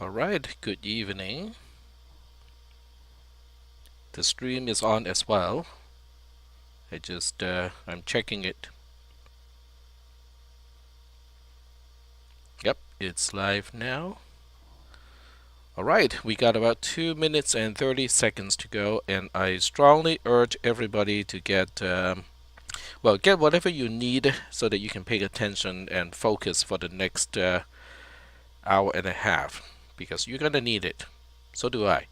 All right, good evening. The stream is on as well. I'm checking it. Yep, it's live now. All right, we got about 2 minutes and 30 seconds to go, and I strongly urge everybody to get whatever you need so that you can pay attention and focus for the next hour and a half, because you're gonna need it. So do I.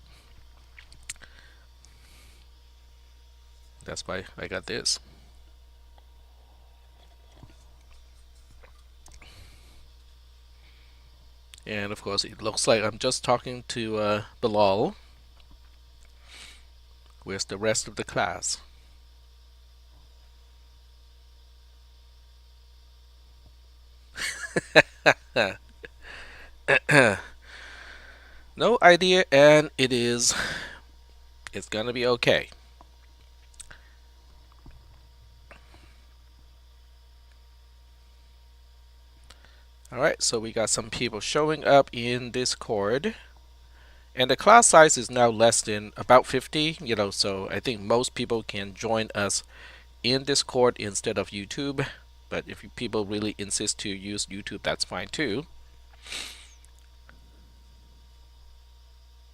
That's why I got this. And of course, it looks like I'm just talking to Bilal. Where's the rest of the class? No idea, and it's gonna be okay. Alright, so we got some people showing up in Discord. And the class size is now less than about 50, so I think most people can join us in Discord instead of YouTube. But if people really insist to use YouTube, that's fine too.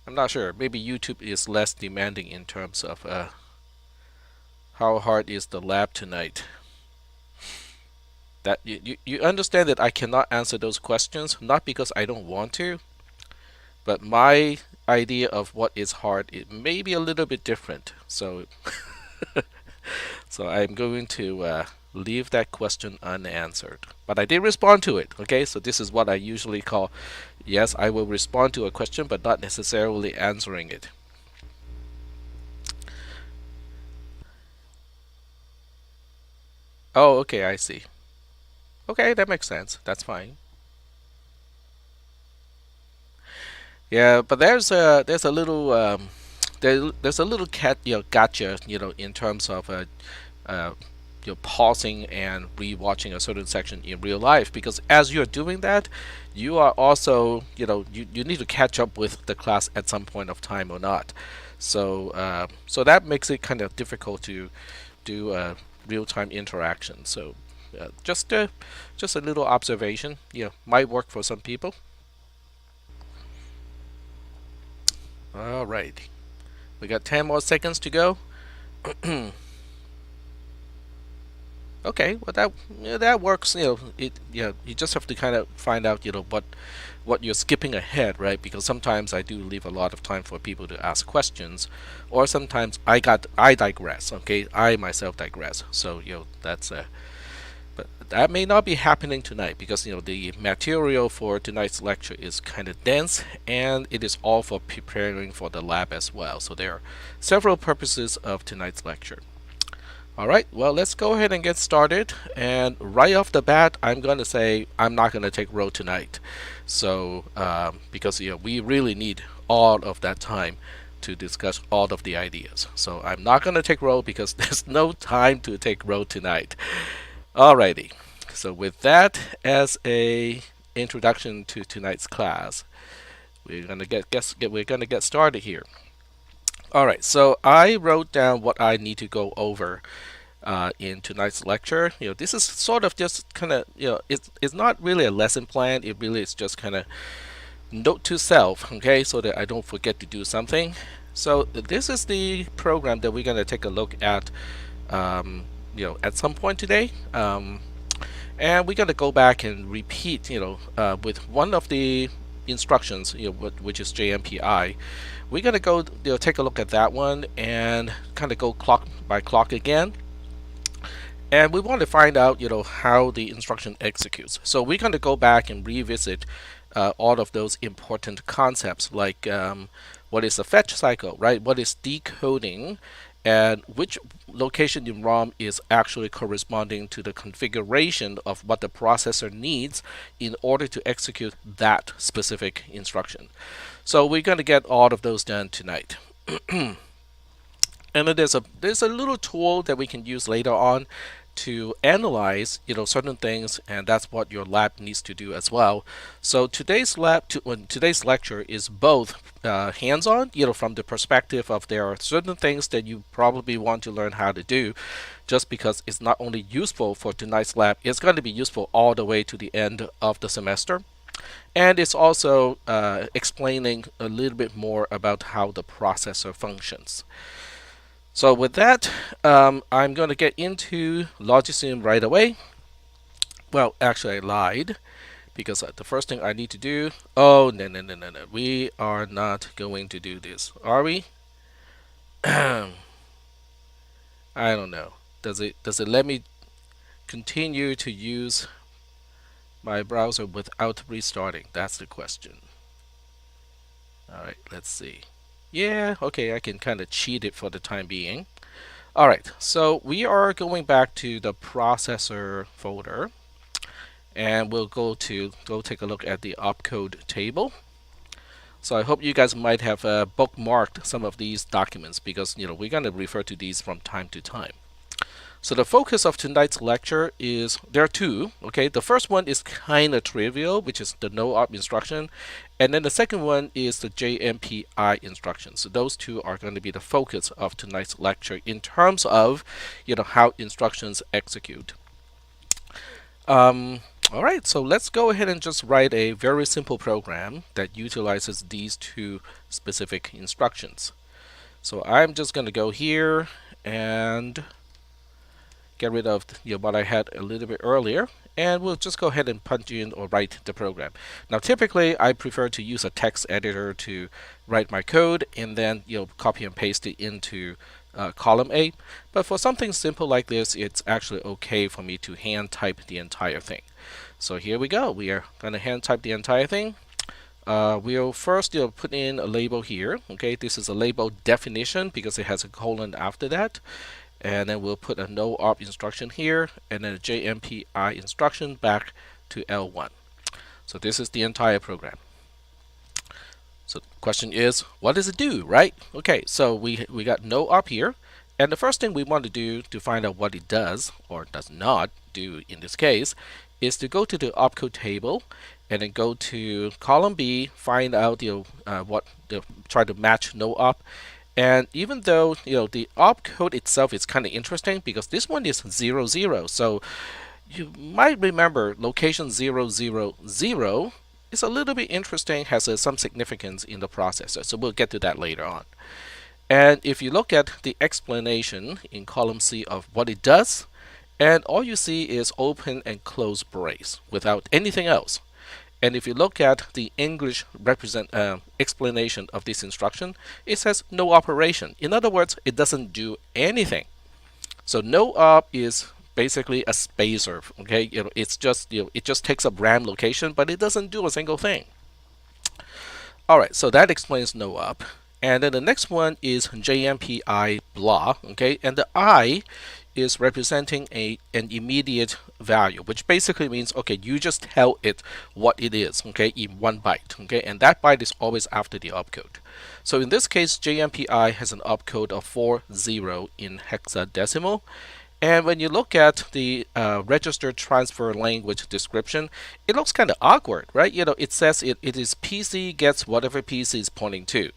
I'm not sure. Maybe YouTube is less demanding in terms of how hard is the lab tonight. That you understand that I cannot answer those questions, not because I don't want to, but my idea of what is hard, it may be a little bit different. So so I'm going to leave that question unanswered. But I did respond to it, okay? So this is what I usually call, yes, I will respond to a question, but not necessarily answering it. Oh, okay, I see. Okay, that makes sense. That's fine. Yeah, but there's a little there's a little gotcha, in terms of uh, pausing and rewatching a certain section in real life, because as you're doing that, you are also, you need to catch up with the class at some point of time or not. So that makes it kind of difficult to do real-time interaction. So just a little observation, might work for some people. All right, we got 10 more seconds to go. Okay, well that works. You just have to kind of find out what you're skipping ahead, right? Because sometimes I do leave a lot of time for people to ask questions, or sometimes I digress. Okay, I myself digress. So but that may not be happening tonight, because the material for tonight's lecture is kind of dense, and it is all for preparing for the lab as well. So there are several purposes of tonight's lecture. Alright, well, let's go ahead and get started. And right off the bat, I'm going to say I'm not going to take row tonight. So, because we really need all of that time to discuss all of the ideas. So I'm not going to take row because there's no time to take row tonight. Alrighty, so with that as a introduction to tonight's class, we're going to get started here. All right, so I wrote down what I need to go over in tonight's lecture. This is sort of just kind of, it's not really a lesson plan. It really is just kind of note to self, okay, so that I don't forget to do something. So this is the program that we're going to take a look at, at some point today. And we're going to go back and repeat, with one of the instructions, which is JMPI. We're going to go take a look at that one and kind of go clock by clock again. And we want to find out, how the instruction executes. So we're going to go back and revisit all of those important concepts, like what is a fetch cycle, right? What is decoding, and which location in ROM is actually corresponding to the configuration of what the processor needs in order to execute that specific instruction. So we're going to get all of those done tonight. And then there's a little tool that we can use later on to analyze certain things, and that's what your lab needs to do as well. So today's lecture is both hands-on, from the perspective of there are certain things that you probably want to learn how to do, just because it's not only useful for tonight's lab, it's going to be useful all the way to the end of the semester. And it's also explaining a little bit more about how the processor functions. So with that, I'm going to get into Logisim right away. Well, actually I lied, because the first thing I need to do, oh, no, we are not going to do this, are we? I don't know. Does it let me continue to use my browser without restarting? That's the question. Alright, let's see. Yeah, okay, I can kind of cheat it for the time being. Alright, so we are going back to the processor folder, and we'll go take a look at the opcode table. So I hope you guys might have bookmarked some of these documents, because we're going to refer to these from time to time. So the focus of tonight's lecture is, there are two, okay? The first one is kind of trivial, which is the NoOp instruction. And then the second one is the JMPI instruction. So those two are going to be the focus of tonight's lecture in terms of, how instructions execute. All right, so let's go ahead and just write a very simple program that utilizes these two specific instructions. So I'm just going to go here and get rid of what I had a little bit earlier, and we'll just go ahead and punch in or write the program. Now typically I prefer to use a text editor to write my code, and then copy and paste it into column A. But for something simple like this, it's actually okay for me to hand type the entire thing. So here we go. We are going to hand type the entire thing. We'll first put in a label here. Okay, this is a label definition because it has a colon after that. And then we'll put a NoOp instruction here, and then a JMPI instruction back to L1. So this is the entire program. So the question is, what does it do, right? Okay, so we got NoOp here, and the first thing we want to do to find out what it does, or does not do in this case, is to go to the opcode table, and then go to column B, find out try to match NoOp. And even though the opcode itself is kind of interesting, because this one is 00, so you might remember location 000 is a little bit interesting, has some significance in the processor. So we'll get to that later on. And if you look at the explanation in column C of what it does, and all you see is open and close brace without anything else. And if you look at the English explanation of this instruction, it says no operation. In other words, it doesn't do anything. So NoOp is basically a spacer. Okay, it's just it just takes up RAM location, but it doesn't do a single thing. All right, so that explains NoOp. And then the next one is JMPI blah. Okay, and the I is representing an immediate value, which basically means, okay, you just tell it what it is, okay, in 1 byte, okay, and that byte is always after the opcode. So in this case, JMPI has an opcode of 40 in hexadecimal. And when you look at the register transfer language description, it looks kind of awkward, right? It says it is PC gets whatever PC is pointing to.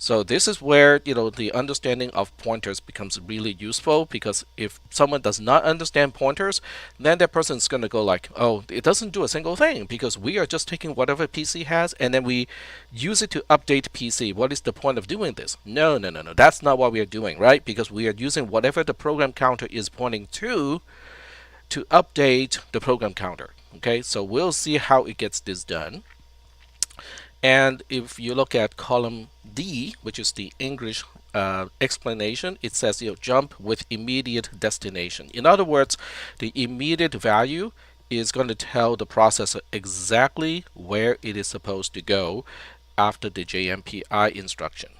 So this is where the understanding of pointers becomes really useful, because if someone does not understand pointers, then that person is going to go like, oh, it doesn't do a single thing, because we are just taking whatever PC has and then we use it to update PC. What is the point of doing this? No, that's not what we are doing, right? Because we are using whatever the program counter is pointing to update the program counter. Okay, so we'll see how it gets this done. And if you look at column D, which is the English explanation, it says jump with immediate destination. In other words, the immediate value is going to tell the processor exactly where it is supposed to go after the JMPI instruction.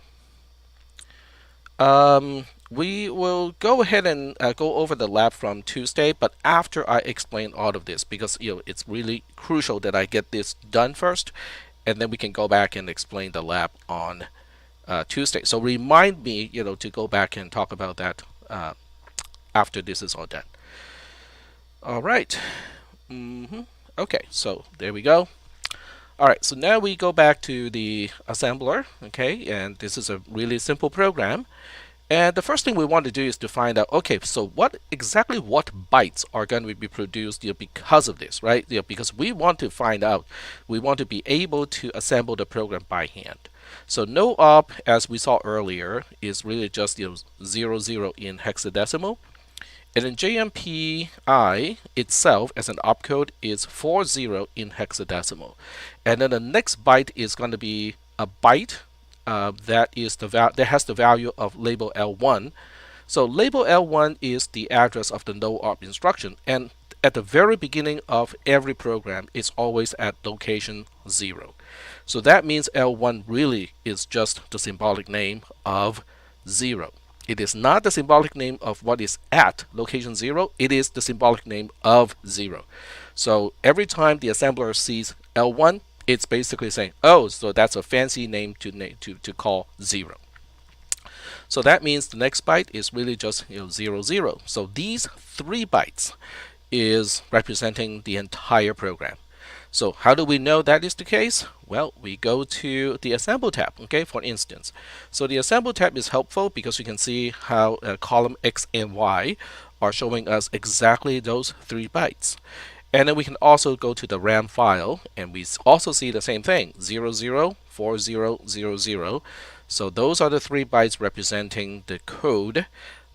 We will go ahead and go over the lab from Tuesday, but after I explain all of this, because it's really crucial that I get this done first, and then we can go back and explain the lab on Tuesday. So remind me, to go back and talk about that after this is all done. All right. Okay, so there we go. All right, so now we go back to the assembler, okay, and this is a really simple program. And the first thing we want to do is to find out, okay, so what bytes are going to be produced, because of this, right? Because we want to find out, we want to be able to assemble the program by hand. So NoOp, as we saw earlier, is really just 00 in hexadecimal. And then JMPI itself as an opcode is 40 in hexadecimal. And then the next byte is going to be a byte that has the value of label L1. So label L1 is the address of the NoOp instruction, and at the very beginning of every program, it's always at location 0. So that means L1 really is just the symbolic name of 0. It is not the symbolic name of what is at location 0, it is the symbolic name of 0. So every time the assembler sees L1, it's basically saying, oh, so that's a fancy name to call 0. So that means the next byte is really just 0, 0. So these 3 bytes is representing the entire program. So how do we know that is the case? Well, we go to the Assemble tab, okay, for instance. So the Assemble tab is helpful because you can see how column X and Y are showing us exactly those 3 bytes. And then we can also go to the RAM file, and we also see the same thing, 004000. So those are the 3 bytes representing the code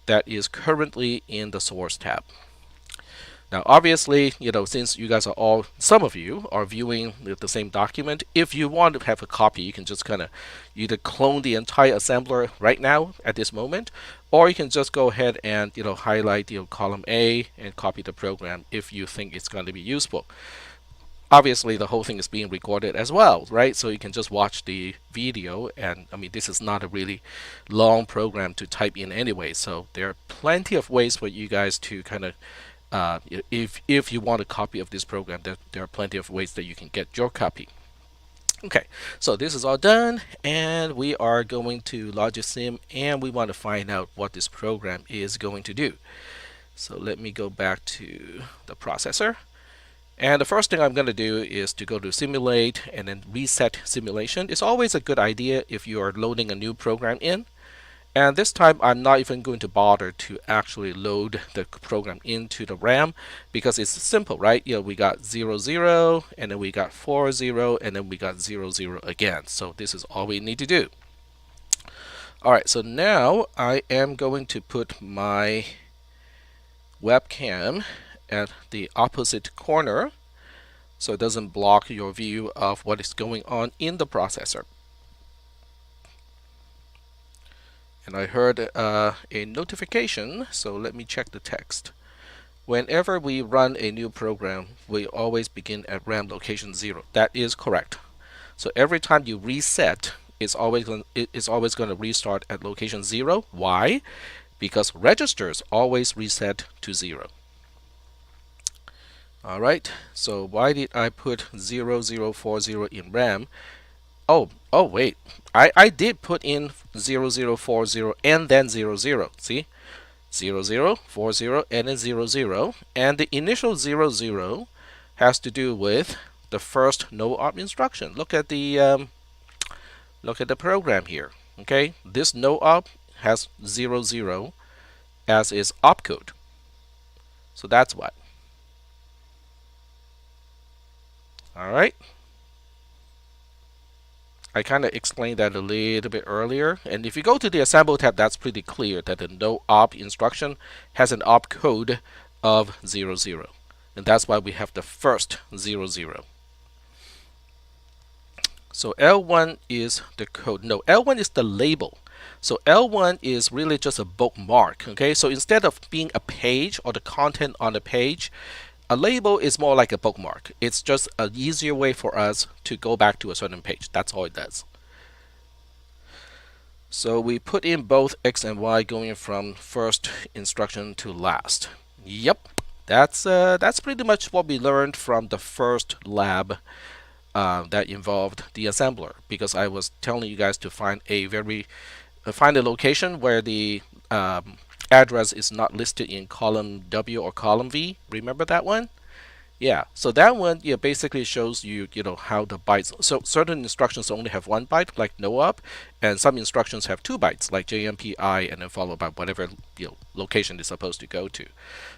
that is currently in the source tab. Now, obviously, since you guys are some of you are viewing the same document, if you want to have a copy, you can just kind of either clone the entire assembler right now at this moment, or you can just go ahead and highlight column A and copy the program if you think it's going to be useful. Obviously, the whole thing is being recorded as well, right? So you can just watch the video, and I mean, this is not a really long program to type in anyway, so there are plenty of ways for you guys to kind of if you want a copy of this program, there are plenty of ways that you can get your copy. Okay, so this is all done, and we are going to Logisim, and we want to find out what this program is going to do. So let me go back to the processor. And the first thing I'm going to do is to go to Simulate and then Reset Simulation. It's always a good idea if you are loading a new program in. And this time I'm not even going to bother to actually load the program into the RAM because it's simple, right? We got 0, 0, and then we got 4, 0, and then we got 0, 0 again. So this is all we need to do. Alright, so now I am going to put my webcam at the opposite corner so it doesn't block your view of what is going on in the processor. And I heard a notification, so let me check the text. Whenever we run a new program, we always begin at RAM location 0. That is correct. So every time you reset, it's always going to restart at location 0. Why? Because registers always reset to 0. Alright, so why did I put 0040 in RAM? Oh, wait. I did put in 0040 and then 00. See? 0040 and then 00. And the initial 00 has to do with the first NoOp instruction. Look at the program here. Okay? This NoOp has 00 as its opcode. So that's why. Alright. I kind of explained that a little bit earlier, and if you go to the Assemble tab, that's pretty clear that the NoOp instruction has an opcode of 00, and that's why we have the first 00. So L1 is the code. No, L1 is the label. So L1 is really just a bookmark. Okay, so instead of being a page or the content on the page, a label is more like a bookmark. It's just an easier way for us to go back to a certain page. That's all it does. So we put in both X and Y going from first instruction to last. Yep, that's pretty much what we learned from the first lab that involved the assembler, because I was telling you guys to find a location where the address is not listed in column W or column V. Remember that one? Yeah, so that one, yeah, basically shows you, how the bytes. So certain instructions only have 1 byte, like NoOp, and some instructions have 2 bytes, like JMPI, and then followed by whatever location it's supposed to go to.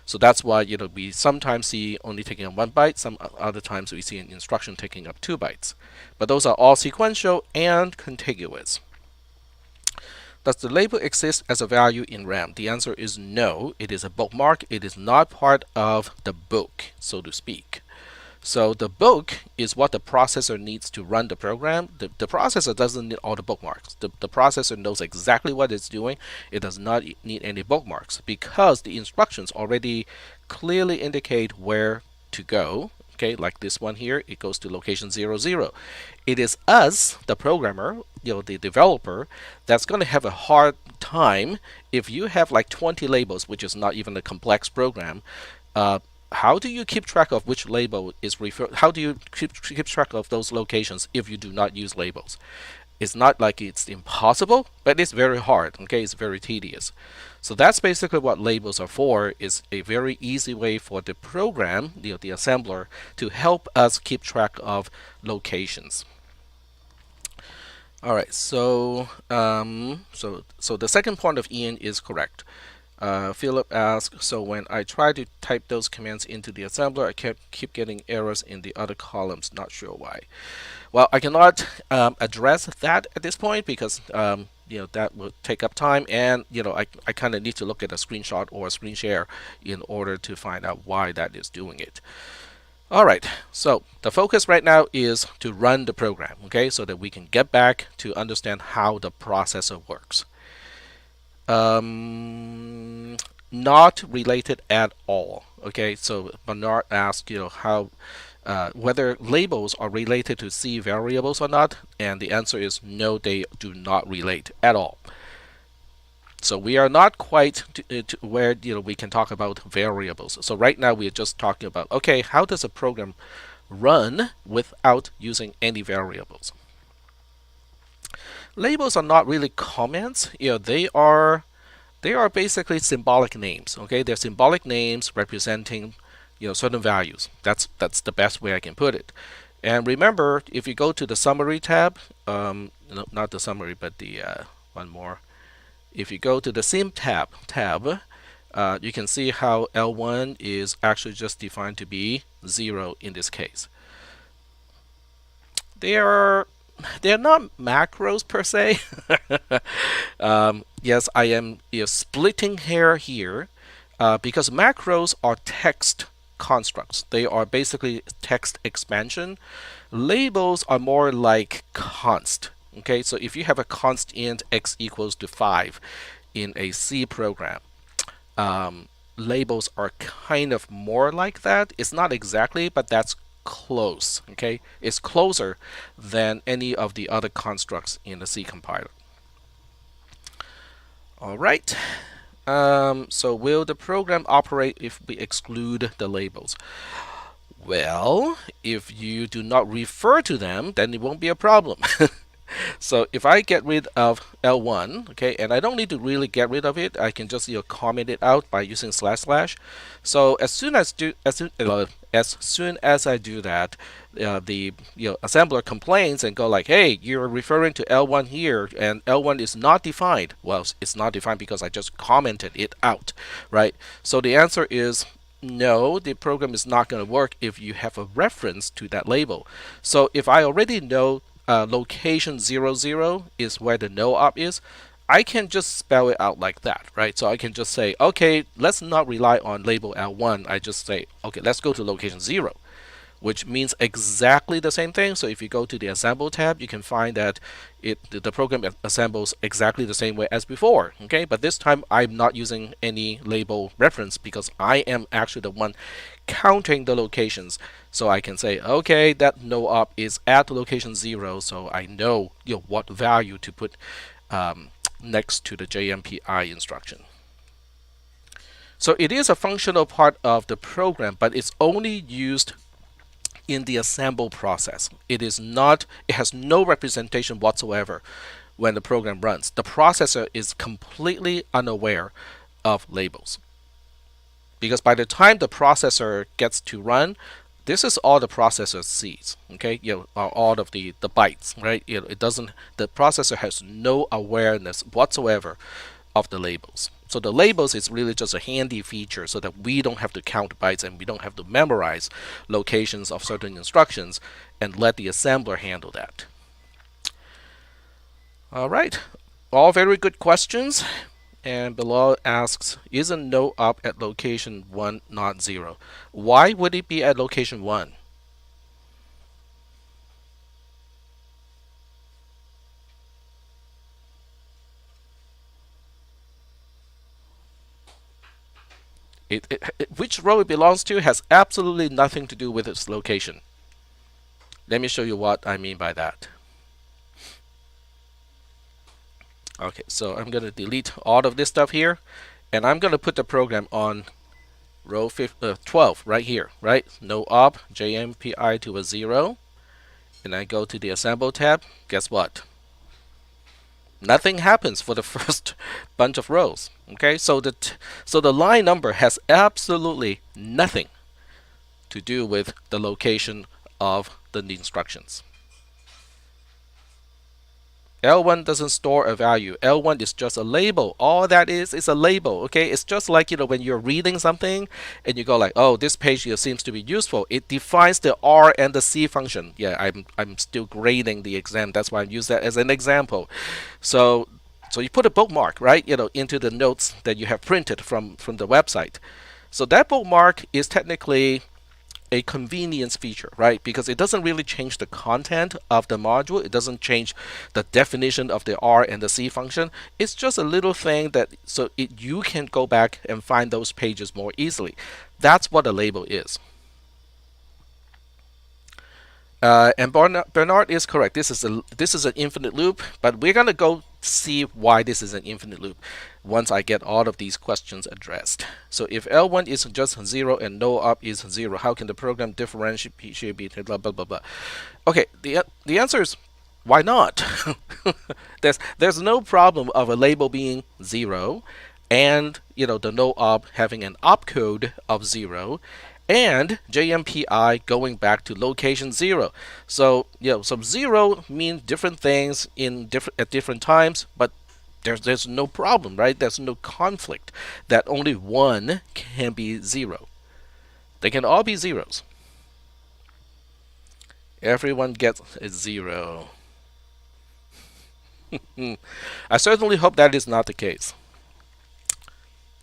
So that's why we sometimes see only taking up 1 byte. Some other times we see an instruction taking up 2 bytes. But those are all sequential and contiguous. Does the label exist as a value in RAM? The answer is no. It is a bookmark. It is not part of the book, so to speak. So the book is what the processor needs to run the program. The processor doesn't need all the bookmarks. The processor knows exactly what it's doing. It does not need any bookmarks because the instructions already clearly indicate where to go. Okay, like this one here, it goes to location 00. It is us, the programmer, the developer, that's going to have a hard time if you have like 20 labels, which is not even a complex program. How do you keep track of which label is referred? How do you keep track of those locations if you do not use labels? It's not like it's impossible, but it's very hard. Okay, it's very tedious. So that's basically what labels are for. Is a very easy way for the program, the assembler, to help us keep track of locations. All right, so so the second point of Ian is correct. Philip asks, so when I try to type those commands into the assembler, I keep getting errors in the other columns. Not sure why. Well, I cannot address that at this point because that will take up time, and I kind of need to look at a screenshot or a screen share in order to find out why that is doing it. All right, so the focus right now is to run the program, okay, so that we can get back to understand how the processor works. Not related at all. Okay, so Bernard asked, how whether labels are related to C variables or not, and the answer is no, they do not relate at all. So we are not quite to where we can talk about variables. So right now we are just talking about, okay, how does a program run without using any variables? Labels are not really comments. They are basically symbolic names. Okay, they're symbolic names representing certain values. That's the best way I can put it. And remember, if you go to the summary tab, no, not the summary, but the one more. If you go to the sim tab, you can see how L1 is actually just defined to be 0 in this case. They're not macros per se. Yes, I am splitting hair here because macros are text constructs. They are basically text expansion. Labels are more like const. Okay, so if you have a const int x equals to 5 in a C program, labels are kind of more like that. It's not exactly, but that's close. Okay, it's closer than any of the other constructs in the C compiler. All right. So will the program operate if we exclude the labels? Well, if you do not refer to them, then it won't be a problem. So if I get rid of L1, okay, and I don't need to really get rid of it, I can just comment it out by using //. So as soon as I do that, the assembler complains and go like, hey, you're referring to L1 here, and L1 is not defined. Well, it's not defined because I just commented it out, right? So the answer is no, the program is not going to work if you have a reference to that label. So if I already know location 00 is where the NoOp is, I can just spell it out like that, right? So I can just say, okay, let's not rely on label L1. I just say, okay, let's go to location 0, which means exactly the same thing. So if you go to the assemble tab, you can find that the program assembles exactly the same way as before. Okay, but this time I'm not using any label reference because I am actually the one counting the locations. So I can say, okay, that NoOp is at location 0, so I know what value to put next to the JMPI instruction. So it is a functional part of the program, but it's only used in the assemble process. It has no representation whatsoever when the program runs. The processor is completely unaware of labels. Because by the time the processor gets to run, this is all the processor sees. Okay, all of the bytes, right? It doesn't. The processor has no awareness whatsoever of the labels. So the labels is really just a handy feature so that we don't have to count bytes and we don't have to memorize locations of certain instructions and let the assembler handle that. All right, all very good questions. And below asks, isn't NoOp at location 1 not 0? Why would it be at location 1? Which row it belongs to has absolutely nothing to do with its location. Let me show you what I mean by that. Okay, so I'm going to delete all of this stuff here, and I'm going to put the program on row 12 right here, right? NoOp JMPI to a 0, and I go to the Assemble tab. Guess what? Nothing happens for the first bunch of rows. Okay, so the line number has absolutely nothing to do with the location of the instructions. L1 doesn't store a value. L1 is just a label. All that is a label. Okay, it's just like when you're reading something and you go like, oh, this page seems to be useful. It defines the R and the C function. Yeah, I'm still grading the exam. That's why I use that as an example. So you put a bookmark, right? Into the notes that you have printed from the website. So that bookmark is technically a convenience feature, right? Because it doesn't really change the content of the module. It doesn't change the definition of the R and the C function. It's just a little thing that you can go back and find those pages more easily. That's what a label is. And Bernard is correct. This is an infinite loop, but we're gonna go see why this is an infinite loop once I get all of these questions addressed. So if L1 is just 0 and NoOp is 0, how can the program differentiate between blah blah blah blah? Okay, the answer is why not? there's no problem of a label being 0 and the NoOp having an opcode of 0 and JMPI going back to location 0. So so 0 means different things at different times, but there's no problem, right? There's no conflict that only one can be 0. They can all be zeros. Everyone gets a 0. I certainly hope that is not the case.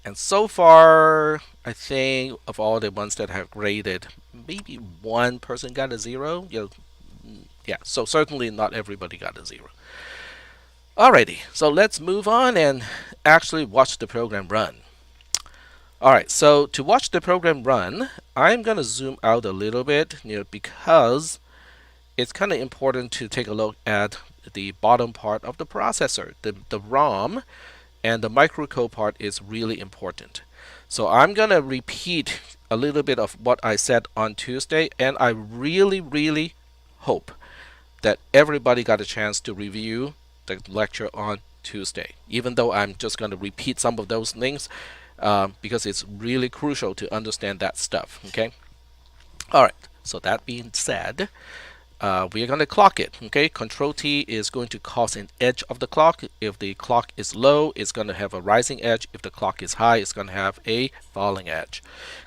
And so far, I think of all the ones that have graded, maybe one person got a 0. Yeah, so certainly not everybody got a 0. Alrighty, so let's move on and actually watch the program run. Alright, so to watch the program run, I'm going to zoom out a little bit, because it's kind of important to take a look at the bottom part of the processor, the ROM. And the microcode part is really important. So I'm going to repeat a little bit of what I said on Tuesday, and I really, really hope that everybody got a chance to review the lecture on Tuesday, even though I'm just going to repeat some of those things because it's really crucial to understand that stuff. Okay. All right. So that being said, we are going to clock it. Okay, Control T is going to cause an edge of the clock. If the clock is low, it's going to have a rising edge. If the clock is high, it's going to have a falling edge.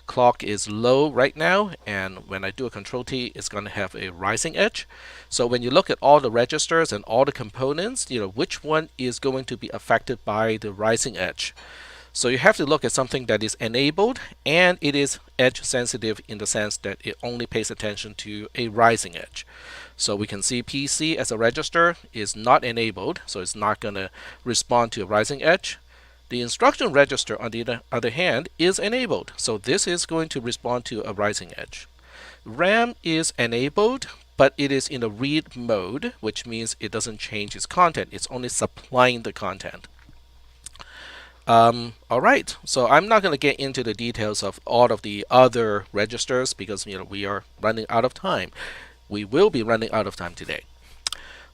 Clock is low right now, and when I do a Control T, it's going to have a rising edge. So when you look at all the registers and all the components, which one is going to be affected by the rising edge? So you have to look at something that is enabled and it is edge sensitive in the sense that it only pays attention to a rising edge. So we can see PC as a register is not enabled, so it's not going to respond to a rising edge. The instruction register, on the other hand, is enabled, so this is going to respond to a rising edge. RAM is enabled, but it is in a read mode, which means it doesn't change its content. It's only supplying the content. Alright, so I'm not going to get into the details of all of the other registers because we are running out of time. We will be running out of time today.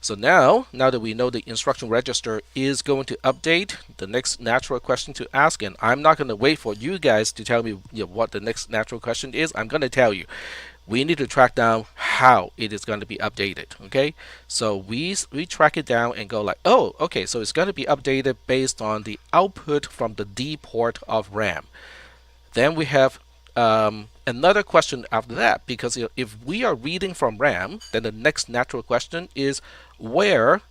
So now that we know the instruction register is going to update, the next natural question to ask, and I'm not going to wait for you guys to tell me what the next natural question is. I'm going to tell you. We need to track down how it is going to be updated. Okay, so we track it down and go like, oh, okay, so it's going to be updated based on the output from the D port of RAM. Then we have another question after that, because if we are reading from RAM, then the next natural question is, where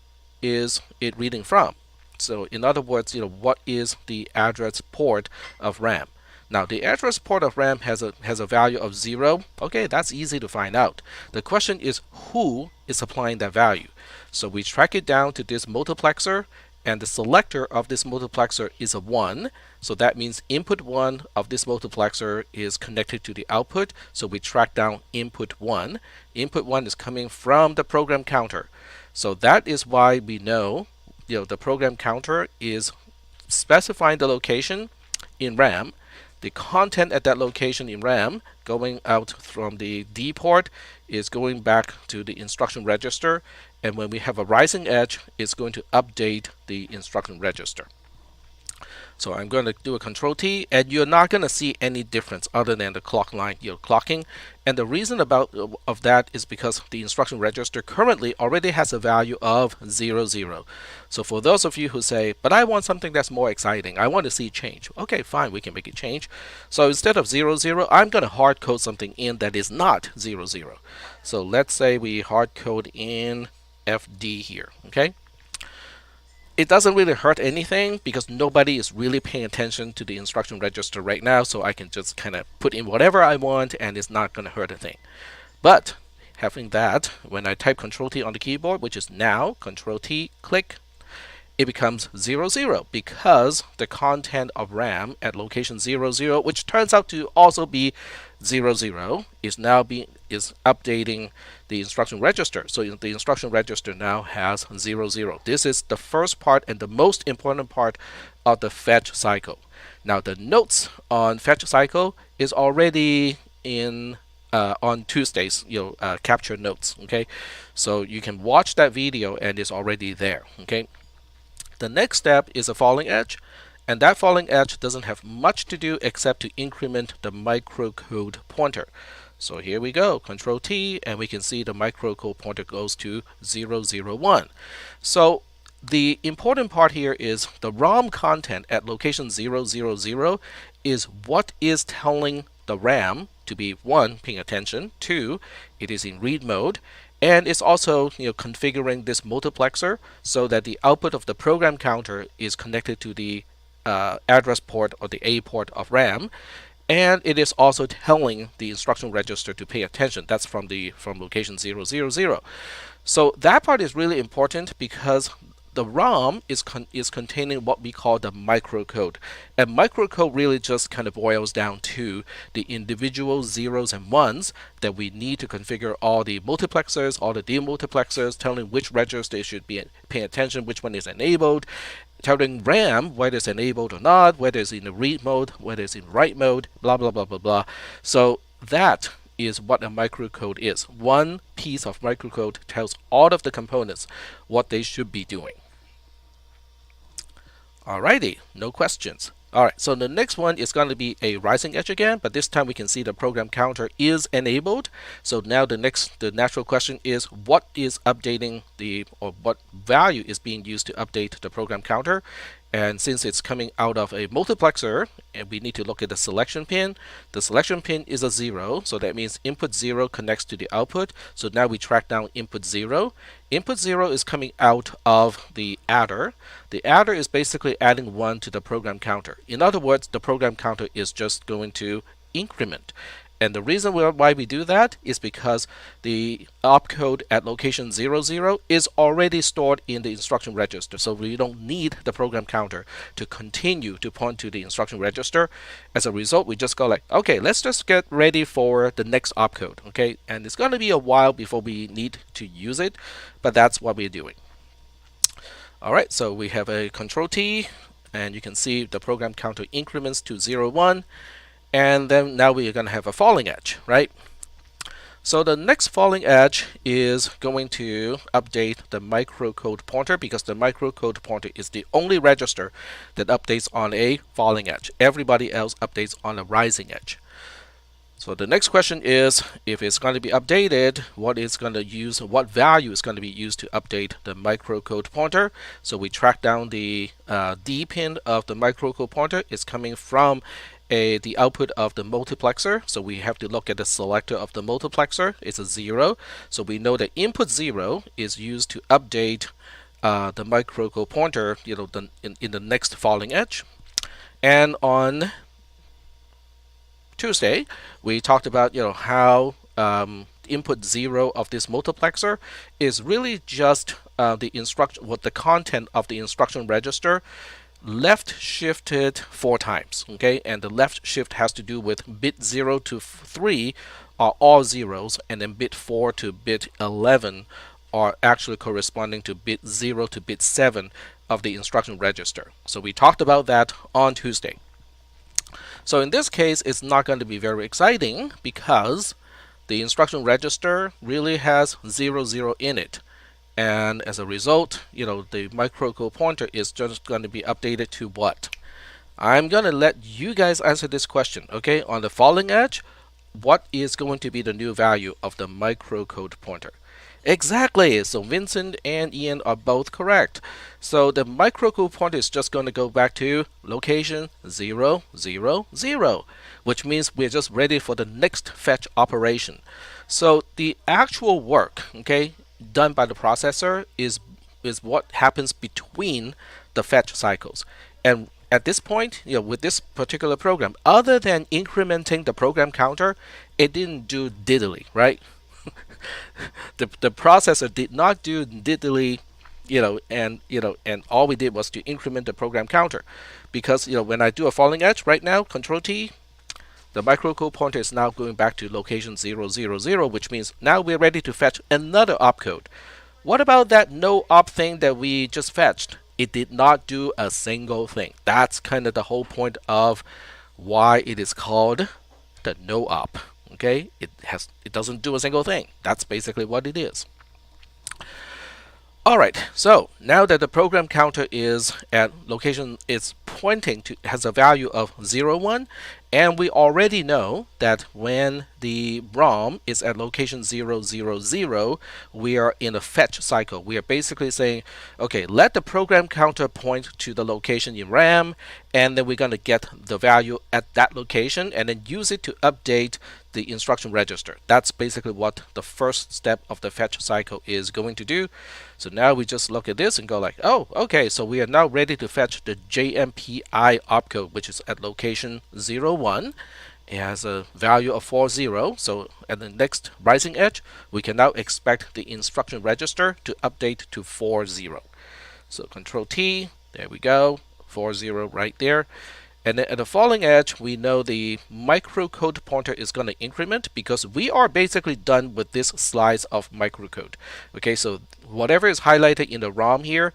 is it reading from? So in other words, what is the address port of RAM? Now the address port of RAM has a value of 0. Okay, that's easy to find out. The question is, who is supplying that value? So we track it down to this multiplexer, and the selector of this multiplexer is a 1. So that means input 1 of this multiplexer is connected to the output. So we track down input 1. Input 1 is coming from the program counter. So that is why we know, the program counter is specifying the location in RAM. The content at that location in RAM going out from the D port is going back to the instruction register, and when we have a rising edge, it's going to update the instruction register. So I'm going to do a Control T, and you're not going to see any difference other than the clock line clocking. And the reason of that is because the instruction register currently already has a value of 00. So for those of you who say, but I want something that's more exciting, I want to see change. Okay, fine, we can make it change. So instead of 00, I'm going to hard code something in that is not 00. So let's say we hard code in FD here. Okay. It doesn't really hurt anything because nobody is really paying attention to the instruction register right now, so I can just kind of put in whatever I want and it's not going to hurt a thing. But having that, when I type Control T on the keyboard, which is now, Control T, click, it becomes 00 because the content of RAM at location 00, which turns out to also be 00, is now updating the instruction register. So the instruction register now has 00. This is the first part and the most important part of the fetch cycle. Now the notes on fetch cycle is already in on Tuesdays, capture notes. Okay, so you can watch that video and it's already there. Okay. The next step is a falling edge, and that falling edge doesn't have much to do except to increment the microcode pointer. So here we go, Control T, and we can see the microcode pointer goes to 001. So the important part here is the ROM content at location 000 is what is telling the RAM to be, 1, paying attention, 2, it is in read mode, and it's also configuring this multiplexer so that the output of the program counter is connected to the address port or the A port of RAM, and it is also telling the instruction register to pay attention. That's from location 000. So that part is really important because the ROM is containing what we call the microcode. And microcode really just kind of boils down to the individual zeros and ones that we need to configure all the multiplexers, all the demultiplexers, telling which register they should be paying attention, which one is enabled, telling RAM whether it's enabled or not, whether it's in the read mode, whether it's in write mode, blah, blah, blah, blah, blah. So that is what a microcode is. One piece of microcode tells all of the components what they should be doing. Alrighty, no questions. Alright, so the next one is going to be a rising edge again, but this time we can see the program counter is enabled. So now the natural question is, what is updating or what value is being used to update the program counter? And since it's coming out of a multiplexer, and we need to look at the selection pin. The selection pin is a 0, so that means input 0 connects to the output. So now we track down input 0. Input 0 is coming out of the adder. The adder is basically adding 1 to the program counter. In other words, the program counter is just going to increment. And the reason why we do that is because the opcode at location 00 is already stored in the instruction register. So we don't need the program counter to continue to point to the instruction register. As a result, we just go like, okay, let's just get ready for the next opcode. Okay, and it's going to be a while before we need to use it, but that's what we're doing. Alright, so we have a Control T, and you can see the program counter increments to 01. And then now we are going to have a falling edge, right? So the next falling edge is going to update the microcode pointer because the microcode pointer is the only register that updates on a falling edge. Everybody else updates on a rising edge. So the next question is, if it's going to be updated, what value is going to be used to update the microcode pointer? So we track down the D pin of the microcode pointer. It's coming from the output of the multiplexer. So we have to look at the selector of the multiplexer. It's a 0. So we know that input 0 is used to update the microcode pointer, in the next falling edge. And on Tuesday, we talked about how input 0 of this multiplexer is really just the content of the instruction register left shifted 4 times. Okay, and the left shift has to do with bit 0 to 3 are all zeros, and then bit 4 to bit 11 are actually corresponding to bit 0 to bit 7 of the instruction register. So we talked about that on Tuesday. So in this case, it's not going to be very exciting because the instruction register really has 00 in it. And as a result, the microcode pointer is just going to be updated to what? I'm going to let you guys answer this question, okay? On the falling edge, what is going to be the new value of the microcode pointer? Exactly. So Vincent and Ian are both correct. So the microcode pointer is just going to go back to location 0, 0, 0, which means we're just ready for the next fetch operation. So the actual work, okay, done by the processor is what happens between the fetch cycles. And at this point, with this particular program, other than incrementing the program counter, it didn't do diddly, right? the processor did not do diddly, and all we did was to increment the program counter, because when I do a falling edge right now, Control T, the microcode pointer is now going back to location 0, 0, 0, which means now we're ready to fetch another opcode. What about that NoOp thing that we just fetched? It did not do a single thing. That's kind of the whole point of why it is called the NoOp. Okay, it doesn't do a single thing. That's basically what it is. Alright, so now that the program counter is at location, it's pointing to, has a value of 0, 1, and we already know that when the ROM is at location 0, 0, 0, we are in a fetch cycle. We are basically saying, okay, let the program counter point to the location in RAM, and then we're going to get the value at that location and then use it to update the instruction register. That's basically what the first step of the fetch cycle is going to do. So now we just look at this and go like, oh, okay, so we are now ready to fetch the JMPI opcode, which is at location 0, 1. It has a value of 40. So at the next rising edge, we can now expect the instruction register to update to 40. So Control T, there we go, 40 right there. And then at the falling edge, we know the microcode pointer is going to increment because we are basically done with this slice of microcode. Okay, so whatever is highlighted in the ROM here,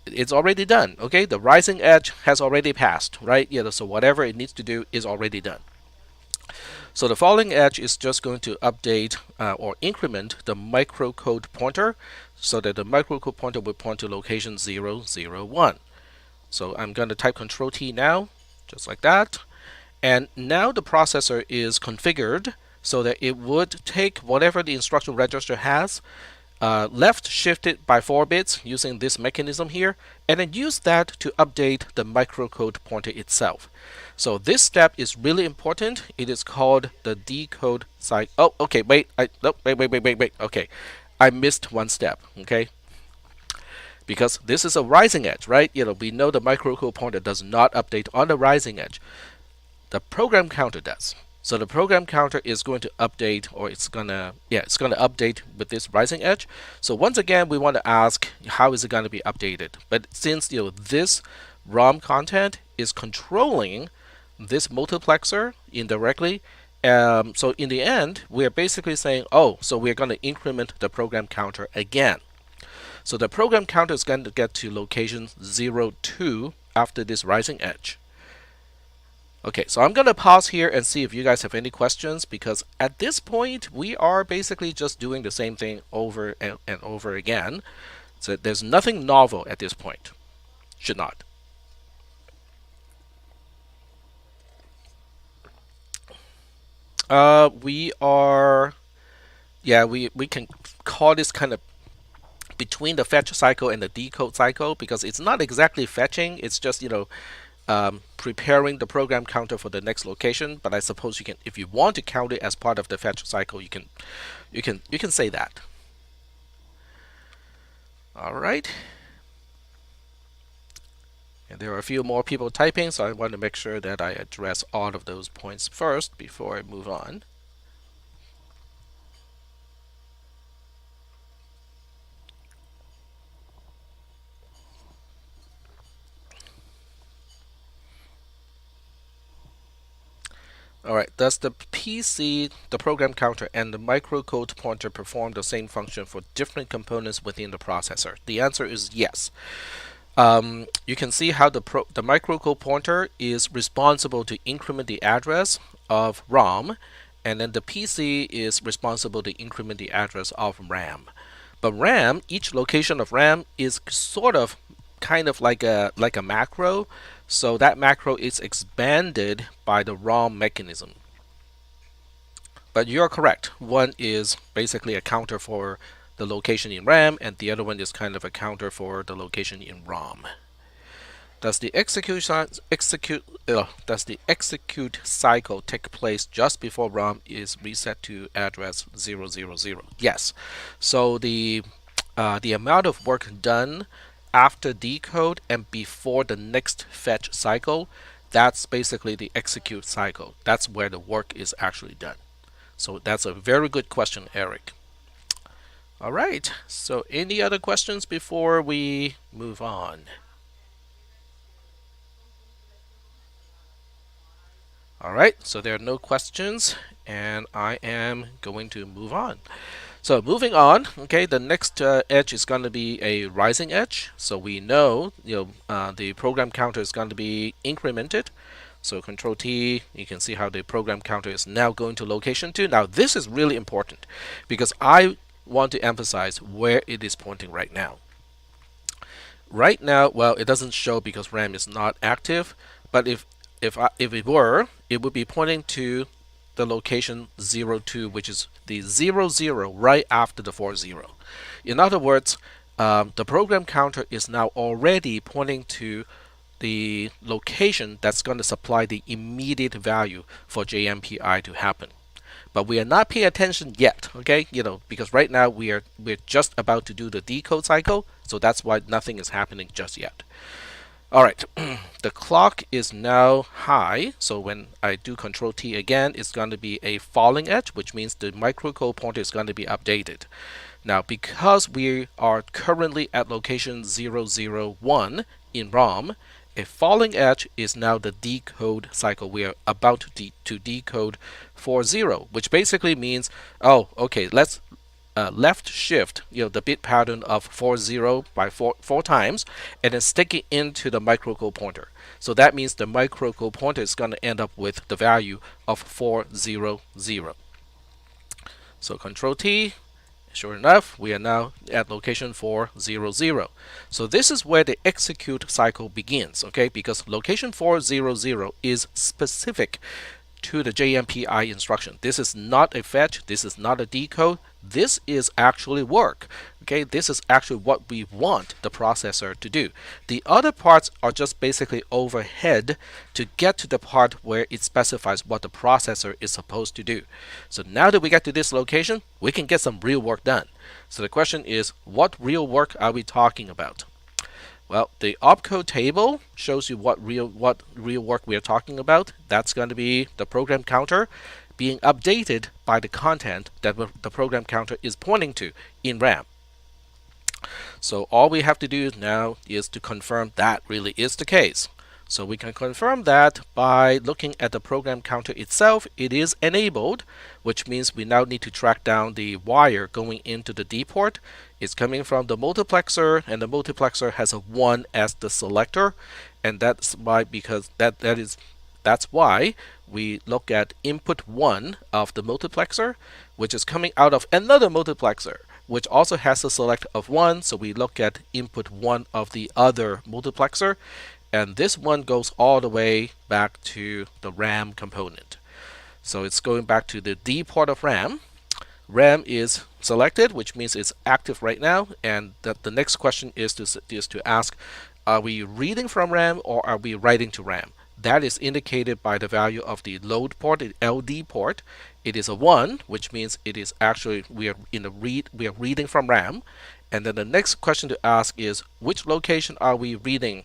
it's already done. Okay, the rising edge has already passed, right? So whatever it needs to do is already done. So the falling edge is just going to update or increment the microcode pointer so that the microcode pointer will point to location 0, 0, 1. So I'm going to type Control T now, just like that. And now the processor is configured so that it would take whatever the instruction register has, left shifted by 4 bits using this mechanism here, and then use that to update the microcode pointer itself. So this step is really important. It is called the decode cycle. Oh, okay, wait. Wait. Okay, I missed one step. Okay, because this is a rising edge, right? We know the microcode pointer does not update on the rising edge. The program counter does. So the program counter is going to update, or it's gonna update with this rising edge. So once again, we want to ask, how is it going to be updated? But since this ROM content is controlling this multiplexer indirectly, so in the end, we are basically saying, oh, so we're going to increment the program counter again. So the program counter is going to get to location 0, 2 after this rising edge. Okay, so I'm going to pause here and see if you guys have any questions, because at this point we are basically just doing the same thing over and over again. So there's nothing novel at this point. Should not. We are, yeah, we can call this kind of between the fetch cycle and the decode cycle, because it's not exactly fetching. It's just, preparing the program counter for the next location. But I suppose you can, if you want to count it as part of the fetch cycle, you can say that. All right. And there are a few more people typing, so I want to make sure that I address all of those points first before I move on. All right, does the PC, the program counter, and the microcode pointer perform the same function for different components within the processor? The answer is yes. You can see how the microcode pointer is responsible to increment the address of ROM, and then the PC is responsible to increment the address of RAM. But RAM, each location of RAM is sort of kind of like a macro, so that macro is expanded by the ROM mechanism. But you're correct. One is basically a counter for the location in RAM, and the other one is kind of a counter for the location in ROM. Does the execute cycle take place just before ROM is reset to address 000? Yes. So the amount of work done after decode and before the next fetch cycle, that's basically the execute cycle. That's where the work is actually done. So that's a very good question, Eric. All right. So any other questions before we move on? All right. So there are no questions, and I am going to move on. So moving on, okay, the next edge is going to be a rising edge. So we know, the program counter is going to be incremented. So Control T, you can see how the program counter is now going to location 2. Now this is really important because I want to emphasize where it is pointing right now. Right now, well, it doesn't show because RAM is not active, but if it were, it would be pointing to the location 02, which is the 00 right after the 40. In other words, the program counter is now already pointing to the location that's going to supply the immediate value for JMPI to happen. But we are not paying attention yet, okay? Because right now we're just about to do the decode cycle, so that's why nothing is happening just yet. All right, the clock is now high, so when I do Control T again, it's going to be a falling edge, which means the microcode pointer is going to be updated. Now, because we are currently at location 001 in ROM, a falling edge is now the decode cycle. We are about to decode 40, which basically means, oh, okay, let's left shift, the bit pattern of 40 by four times, and then stick it into the microcode pointer. So that means the microcode pointer is going to end up with the value of 400. So Control T. Sure enough, we are now at location 400. So this is where the execute cycle begins, okay? Because location 400 is specific to the JMPI instruction. This is not a fetch, this is not a decode, this is actually work. Okay, this is actually what we want the processor to do. The other parts are just basically overhead to get to the part where it specifies what the processor is supposed to do. So now that we get to this location, we can get some real work done. So the question is, what real work are we talking about? Well, the opcode table shows you what real work we are talking about. That's going to be the program counter being updated by the content that the program counter is pointing to in RAM. So all we have to do now is to confirm that really is the case. So we can confirm that by looking at the program counter itself. It is enabled, which means we now need to track down the wire going into the D port. It's coming from the multiplexer, and the multiplexer has a 1 as the selector, and that's why, because that is That's why we look at input 1 of the multiplexer, which is coming out of another multiplexer, which also has a select of 1. So we look at input 1 of the other multiplexer. And this one goes all the way back to the RAM component. So it's going back to the D port of RAM. RAM is selected, which means it's active right now. And the next question is to ask, are we reading from RAM or are we writing to RAM? That is indicated by the value of the load port, the LD port. It is a 1, which means it is actually we are reading from RAM. And then the next question to ask is, which location are we reading?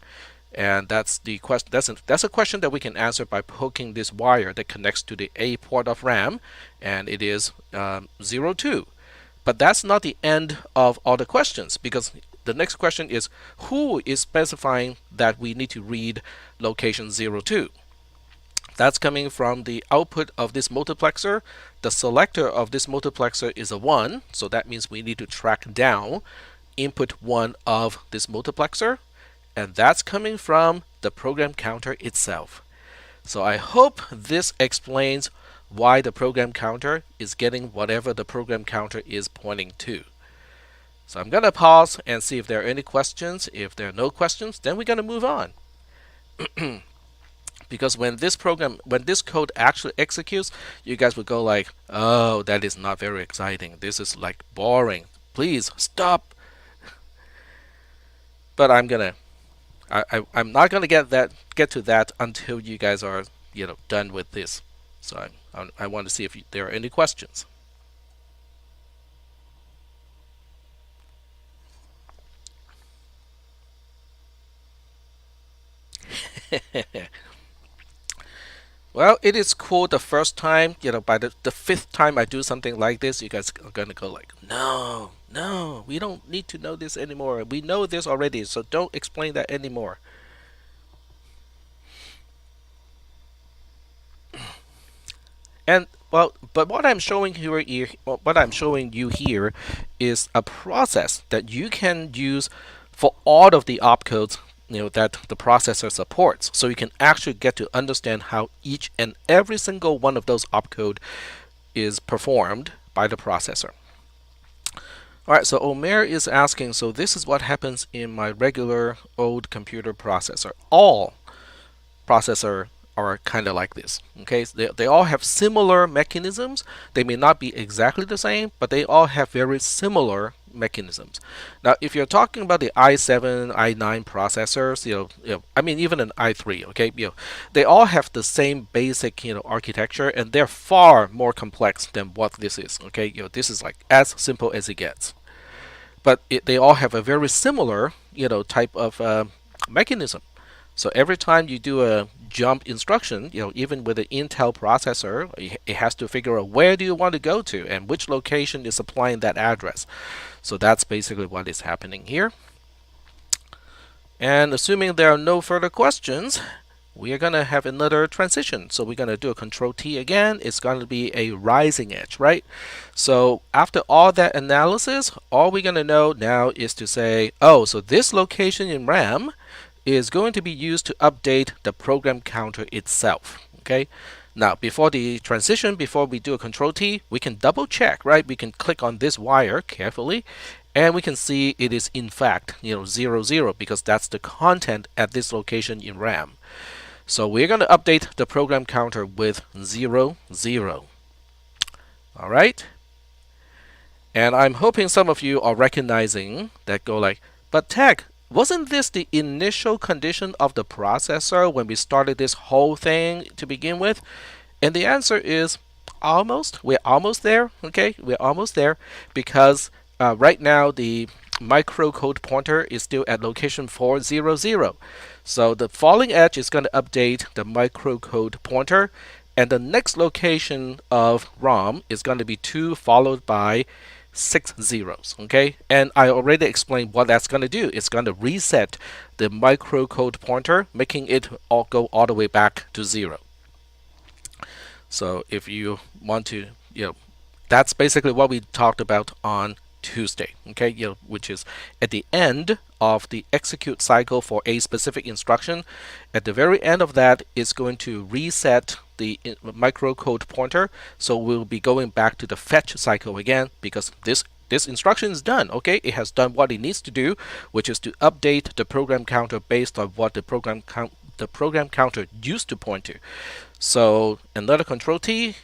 And that's the question. That's a question that we can answer by poking this wire that connects to the A port of RAM, and it is 02. But that's not the end of all the questions, because the next question is, who is specifying that we need to read location 02? That's coming from the output of this multiplexer. The selector of this multiplexer is a 1, so that means we need to track down input 1 of this multiplexer, and that's coming from the program counter itself. So I hope this explains why the program counter is getting whatever the program counter is pointing to. So I'm going to pause and see if there are any questions. If there are no questions, then we're going to move on. Because when this code actually executes, you guys will go like, oh, that is not very exciting. This is like boring. Please stop. But I'm not gonna get to that until you guys are done with this. So I want to see if there are any questions. Well, it is cool the first time. By the fifth time I do something like this, you guys are gonna go like, no, no, we don't need to know this anymore. We know this already, so don't explain that anymore. And well, but what I'm showing you here is a process that you can use for all of the opcodes that the processor supports. So you can actually get to understand how each and every single one of those opcode is performed by the processor. All right, so Omer is asking, so this is what happens in my regular old computer processor. All processor are kind of like this. Okay, so they all have similar mechanisms. They may not be exactly the same, but they all have very similar mechanisms. Now, if you're talking about the i7, i9 processors, I mean even an i3, okay, they all have the same basic architecture, and they're far more complex than what this is. Okay, this is like as simple as it gets. But they all have a very similar type of mechanism. So every time you do a jump instruction, even with an Intel processor, it has to figure out where do you want to go to and which location is supplying that address. So that's basically what is happening here. And assuming there are no further questions, we are going to have another transition. So we're going to do a Control T again. It's going to be a rising edge, right? So after all that analysis, all we're going to know now is to say, oh, so this location in RAM is going to be used to update the program counter itself. Okay. Now, before the transition, before we do a Control T, we can double check, right? We can click on this wire carefully, and we can see it is in fact 00, because that's the content at this location in RAM. So we're going to update the program counter with 00. All right. And I'm hoping some of you are recognizing that, go like, but Tech, wasn't this the initial condition of the processor when we started this whole thing to begin with? And the answer is almost. We're almost there. Okay, we're almost there, because right now the microcode pointer is still at location 400. So the falling edge is going to update the microcode pointer, and the next location of ROM is going to be 2 followed by 6 zeros. Okay, and I already explained what that's going to do. It's going to reset the microcode pointer, making it all go all the way back to 0. So if you want to, that's basically what we talked about on Tuesday, okay, which is at the end of the execute cycle for a specific instruction. At the very end of that, it's going to reset the microcode pointer. So we'll be going back to the fetch cycle again because this instruction is done. Okay, it has done what it needs to do, which is to update the program counter based on what the program counter used to point to. So another Control T,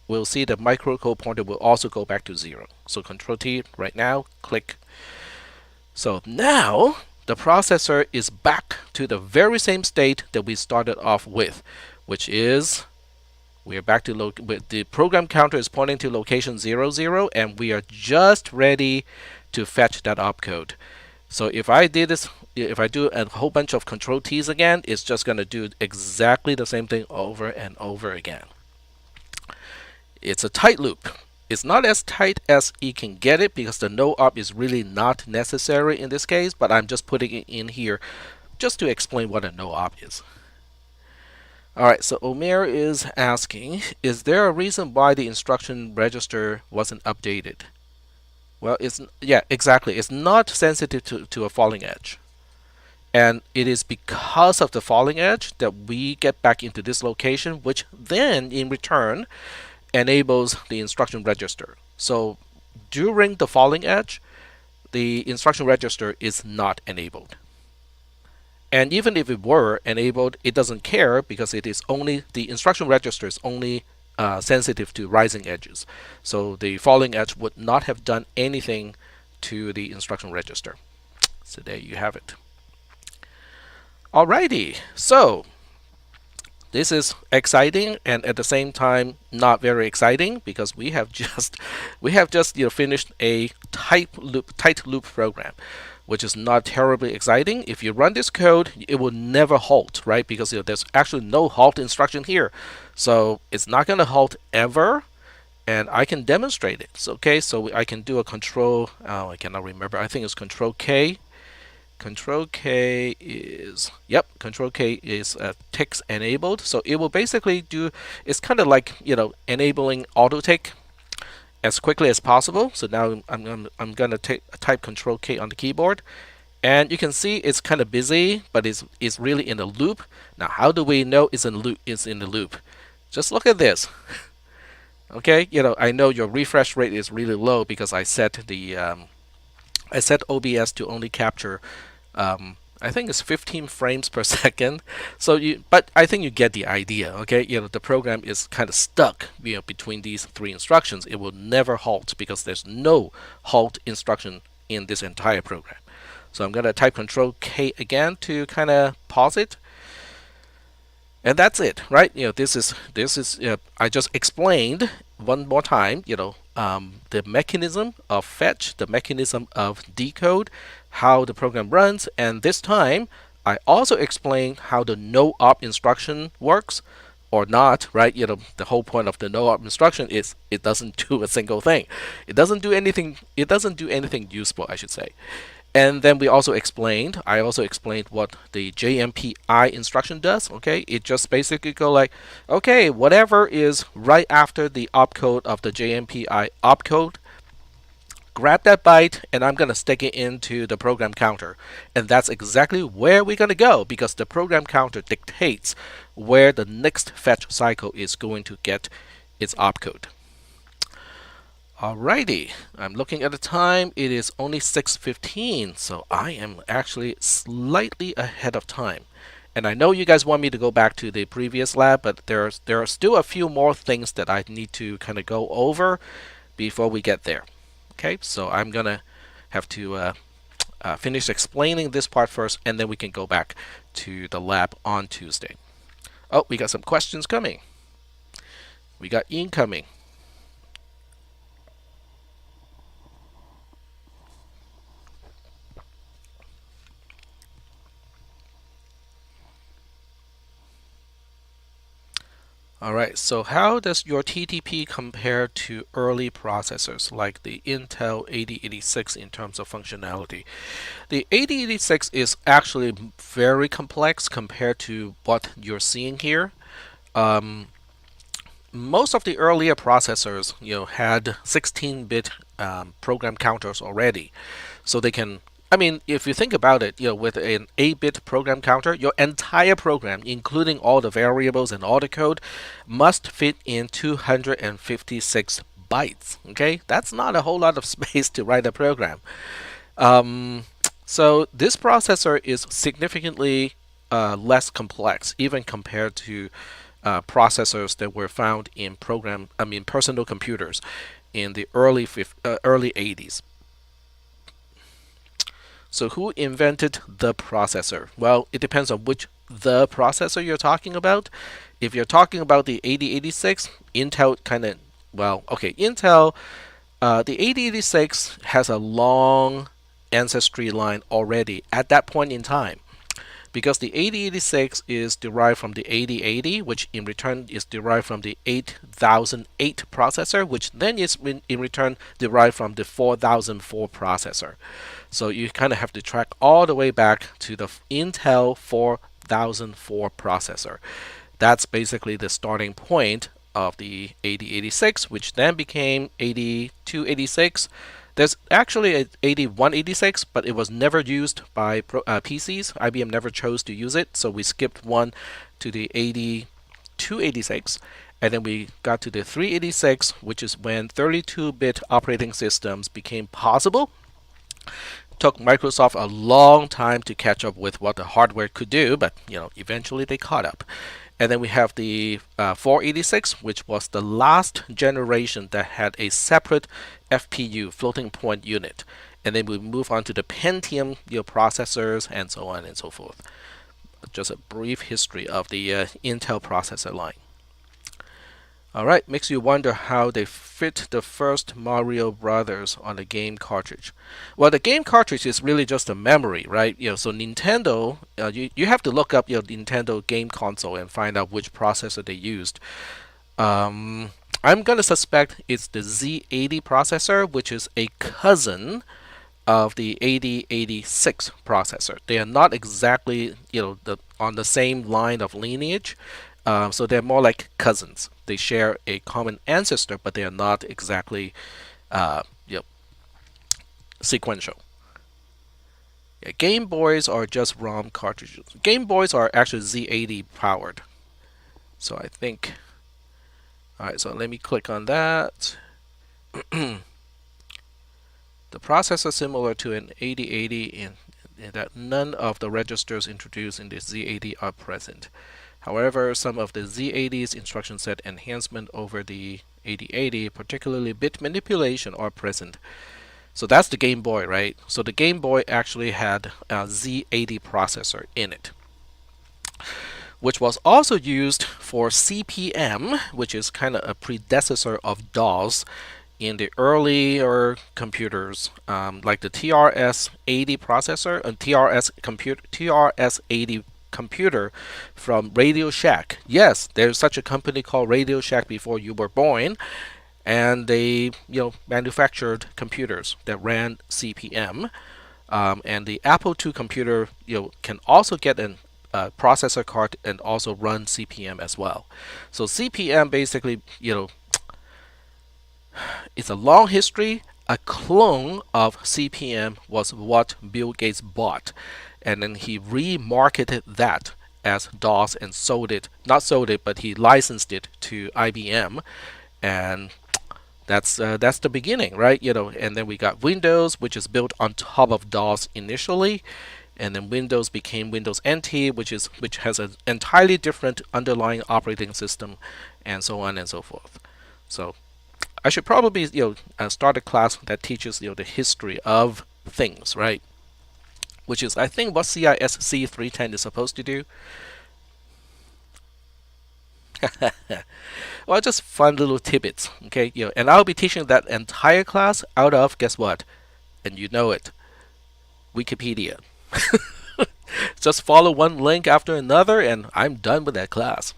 we'll see the microcode pointer will also go back to 0. So Control T right now, click. So now the processor is back to the very same state that we started off with, which is we are back to the program counter is pointing to location 00, and we are just ready to fetch that opcode. So if I do a whole bunch of Control T's again, it's just going to do exactly the same thing over and over again. It's a tight loop. It's not as tight as you can get it because the NoOp is really not necessary in this case, but I'm just putting it in here just to explain what a NoOp is. Alright, so Omer is asking, is there a reason why the instruction register wasn't updated? Well, yeah, exactly. It's not sensitive to a falling edge. And it is because of the falling edge that we get back into this location, which then in return enables the instruction register. So during the falling edge, the instruction register is not enabled. And even if it were enabled, it doesn't care because it is only the instruction register is only sensitive to rising edges. So the falling edge would not have done anything to the instruction register. So there you have it. Alrighty, so this is exciting and at the same time not very exciting because we have just finished a tight loop program, which is not terribly exciting. If you run this code, it will never halt, right? Because there's actually no halt instruction here. So it's not going to halt ever, and I can demonstrate it. So, okay, so I can do a control, I cannot remember, I think it's Control K. Control K is, yep, Control K is ticks enabled. So it will basically do, it's kind of like, enabling auto tick as quickly as possible. So now I'm going to type Control K on the keyboard, and you can see it's kind of busy, but it's really in a loop. Now, how do we know it's in the loop? Just look at this. Okay, I know your refresh rate is really low because I set the I set OBS to only capture I think it's 15 frames per second. So but I think you get the idea. Okay, the program is kind of stuck between these three instructions. It will never halt because there's no halt instruction in this entire program. So I'm gonna type Control K again to kind of pause it. And that's it, right? This is I just explained one more time, the mechanism of fetch, the mechanism of decode, how the program runs, and this time I also explained how the NoOp instruction works or not, right? The whole point of the NoOp instruction is it doesn't do a single thing. It doesn't do anything useful, I should say. And then I also explained what the JMPI instruction does. Okay, it just basically go like, okay, whatever is right after the opcode of the JMPI opcode, grab that byte and I'm gonna stick it into the program counter. And that's exactly where we're gonna go because the program counter dictates where the next fetch cycle is going to get its opcode. Alrighty, I'm looking at the time. It is only 6:15, so I am actually slightly ahead of time. And I know you guys want me to go back to the previous lab, but there are still a few more things that I need to kind of go over before we get there. Okay, so I'm gonna have to finish explaining this part first, and then we can go back to the lab on Tuesday. Oh, we got some questions coming. We got incoming. Alright, so how does your TTP compare to early processors like the Intel 8086 in terms of functionality? The 8086 is actually very complex compared to what you're seeing here. Most of the earlier processors, had 16-bit program counters already, so they can. I mean, if you think about it, with an 8-bit program counter, your entire program, including all the variables and all the code, must fit in 256 bytes. Okay, that's not a whole lot of space to write a program. Um, so this processor is significantly less complex, even compared to processors that were found in personal computers in the early 80s. So who invented the processor? Well, it depends on which the processor you're talking about. If you're talking about the 8086, Intel kind of, well, okay, Intel, the 8086 has a long ancestry line already at that point in time, because the 8086 is derived from the 8080, which in return is derived from the 8008 processor, which then is in return derived from the 4004 processor. So you kind of have to track all the way back to the Intel 4004 processor. That's basically the starting point of the 8086, which then became 8286. There's actually an 8186, but it was never used by PCs. IBM never chose to use it, so we skipped one to the 8286. And then we got to the 386, which is when 32-bit operating systems became possible. Took Microsoft a long time to catch up with what the hardware could do, but eventually they caught up. And then we have the 486, which was the last generation that had a separate FPU, floating point unit. And then we move on to the Pentium processors and so on and so forth. Just a brief history of the Intel processor line. Alright, makes you wonder how they fit the first Mario Brothers on the game cartridge. Well, the game cartridge is really just a memory, right? So Nintendo, you have to look up your Nintendo game console and find out which processor they used. I'm gonna suspect it's the Z80 processor, which is a cousin of the 8086 processor. They are not exactly, on the same line of lineage. So they're more like cousins. They share a common ancestor, but they are not exactly sequential. Yeah, Game Boys are just ROM cartridges. Game Boys are actually Z80 powered. So I think. Alright, so let me click on that. The processor is similar to an 8080 in that none of the registers introduced in the Z80 are present. However, some of the Z80's instruction set enhancement over the 8080, particularly bit manipulation, are present. So that's the Game Boy, right? So the Game Boy actually had a Z80 processor in it, which was also used for CP/M, which is kind of a predecessor of DOS in the earlier computers, like the TRS-80 processor and TRS-80 computer from Radio Shack. Yes, there's such a company called Radio Shack before you were born, and they manufactured computers that ran CP/M. And the Apple II computer can also get a processor card and also run CP/M as well. So CP/M basically it's a long history. A clone of CP/M was what Bill Gates bought, and then he remarketed that as DOS and not sold it, but he licensed it to IBM, and that's the beginning, right? And then we got Windows, which is built on top of DOS initially, and then Windows became Windows NT, which has an entirely different underlying operating system, and so on and so forth. So I should probably start a class that teaches the history of things, right? Which is, I think, what CISP310 is supposed to do. Well, just fun little tidbits, okay? And I'll be teaching that entire class out of, guess what? And you know it, Wikipedia. Just follow one link after another, and I'm done with that class.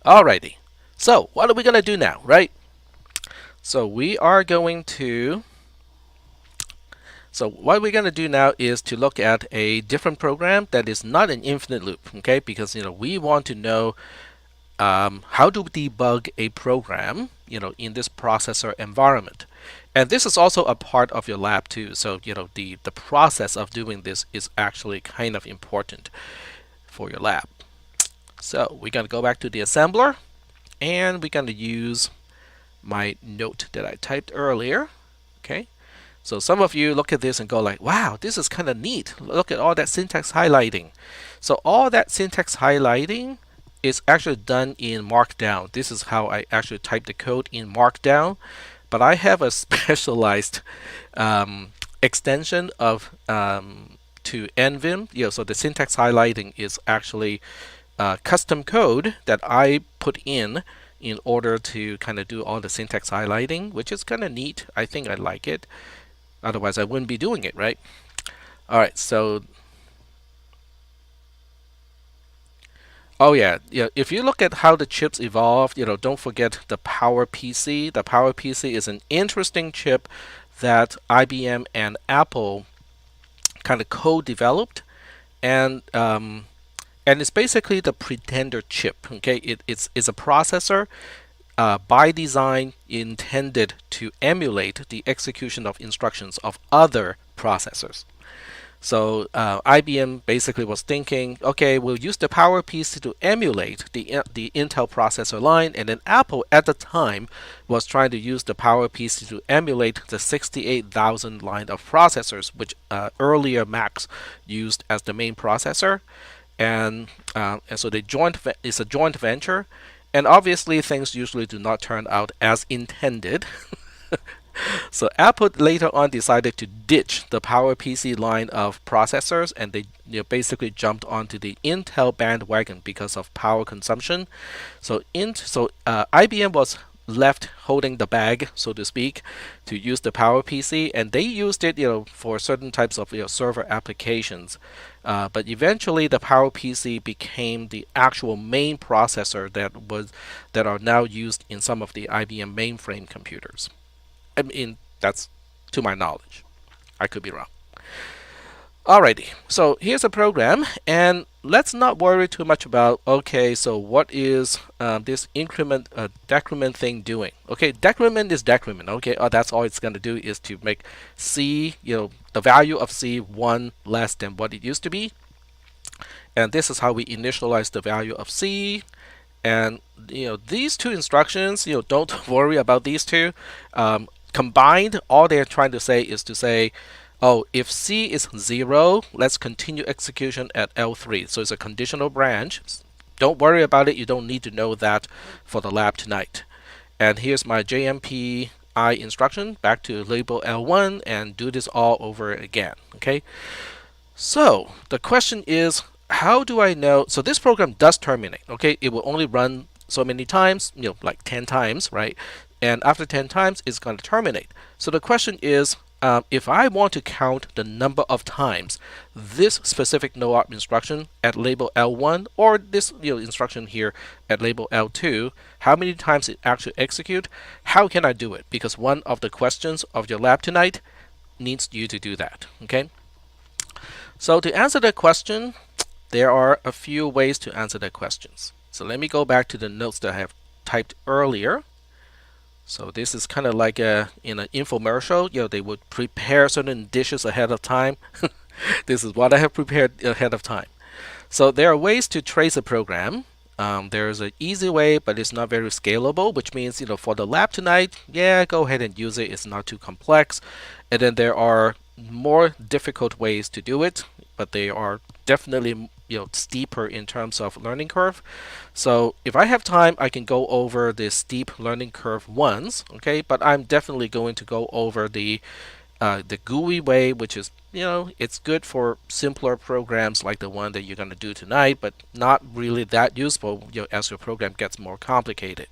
Alrighty. So, what are we going to do now, right? So what we're going to do now is to look at a different program that is not an infinite loop, okay? Because we want to know how to debug a program, in this processor environment. And this is also a part of your lab too. So, the process of doing this is actually kind of important for your lab. So we're going to go back to the assembler, and we're going to use my note that I typed earlier. Okay. So some of you look at this and go like, wow, this is kind of neat. Look at all that syntax highlighting. So all that syntax highlighting is actually done in Markdown. This is how I actually type the code in Markdown. But I have a specialized extension of to NVim. So the syntax highlighting is actually custom code that I put in order to kind of do all the syntax highlighting, which is kind of neat. I think I like it. Otherwise, I wouldn't be doing it, right? All right, so if you look at how the chips evolved, don't forget the PowerPC. The PowerPC is an interesting chip that IBM and Apple kind of co-developed, and it's basically the pretender chip. Okay, it's a processor by design intended to emulate the execution of instructions of other processors. So IBM basically was thinking, okay, we'll use the PowerPC to emulate the Intel processor line, and then Apple at the time was trying to use the PowerPC to emulate the 68,000 line of processors, which earlier Macs used as the main processor, and so it's a joint venture, and obviously things usually do not turn out as intended. So Apple later on decided to ditch the PowerPC line of processors, and they basically jumped onto the Intel bandwagon because of power consumption. So IBM was left holding the bag, so to speak, to use the PowerPC, and they used it, for certain types of server applications. But eventually, the PowerPC became the actual main processor that are now used in some of the IBM mainframe computers. I mean, that's to my knowledge. I could be wrong. Alrighty, so here's a program, and let's not worry too much about, okay, so what is this increment, decrement thing doing? Okay, decrement is decrement. Okay, that's all it's going to do is to make C, the value of C 1 less than what it used to be. And this is how we initialize the value of C. And these two instructions, don't worry about these two. Combined, all they're trying to say is to say, oh, if C is 0, let's continue execution at L3. So it's a conditional branch. Don't worry about it. You don't need to know that for the lab tonight. And here's my JMP I instruction, back to label L1, and do this all over again. Okay. So the question is, how do I know? So this program does terminate. Okay, it will only run so many times, like 10 times, right? And after 10 times, it's going to terminate. So the question is, if I want to count the number of times this specific NoOp instruction at label L1 or this instruction here at label L2, how many times it actually execute, how can I do it? Because one of the questions of your lab tonight needs you to do that. Okay. So to answer that question, there are a few ways to answer that questions. So let me go back to the notes that I have typed earlier. So this is kind of like in an infomercial. They would prepare certain dishes ahead of time. This is what I have prepared ahead of time. So there are ways to trace a program. There's an easy way, but it's not very scalable, which means, for the lab tonight, go ahead and use it. It's not too complex. And then there are more difficult ways to do it, but they are definitely steeper in terms of learning curve. So if I have time, I can go over the steep learning curve ones, okay? But I'm definitely going to go over the GUI way, which is it's good for simpler programs like the one that you're going to do tonight, but not really that useful as your program gets more complicated.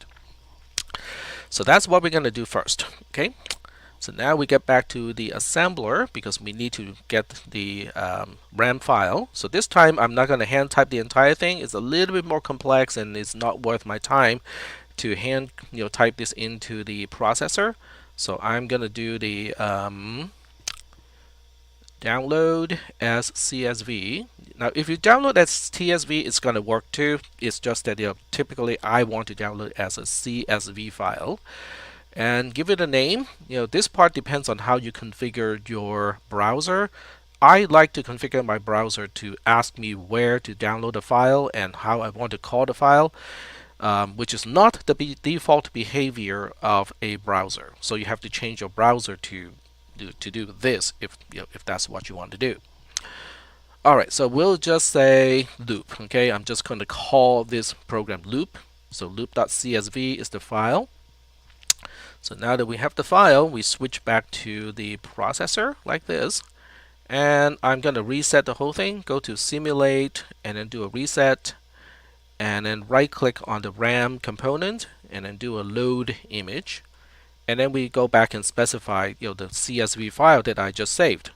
So that's what we're going to do first, okay? So now we get back to the assembler because we need to get the RAM file. So this time I'm not going to hand type the entire thing. It's a little bit more complex and it's not worth my time to hand type this into the processor. So I'm going to do the download as CSV. Now, if you download as CSV, it's going to work too. It's just that typically I want to download as a CSV file and give it a name. This part depends on how you configure your browser. I like to configure my browser to ask me where to download the file and how I want to call the file, which is not the default behavior of a browser. So you have to change your browser to do this if that's what you want to do. All right, so we'll just say loop. Okay, I'm just going to call this program loop. So loop.csv is the file. So now that we have the file, we switch back to the processor like this. And I'm going to reset the whole thing. Go to simulate and then do a reset. And then right click on the RAM component and then do a load image. And then we go back and specify the CSV file that I just saved,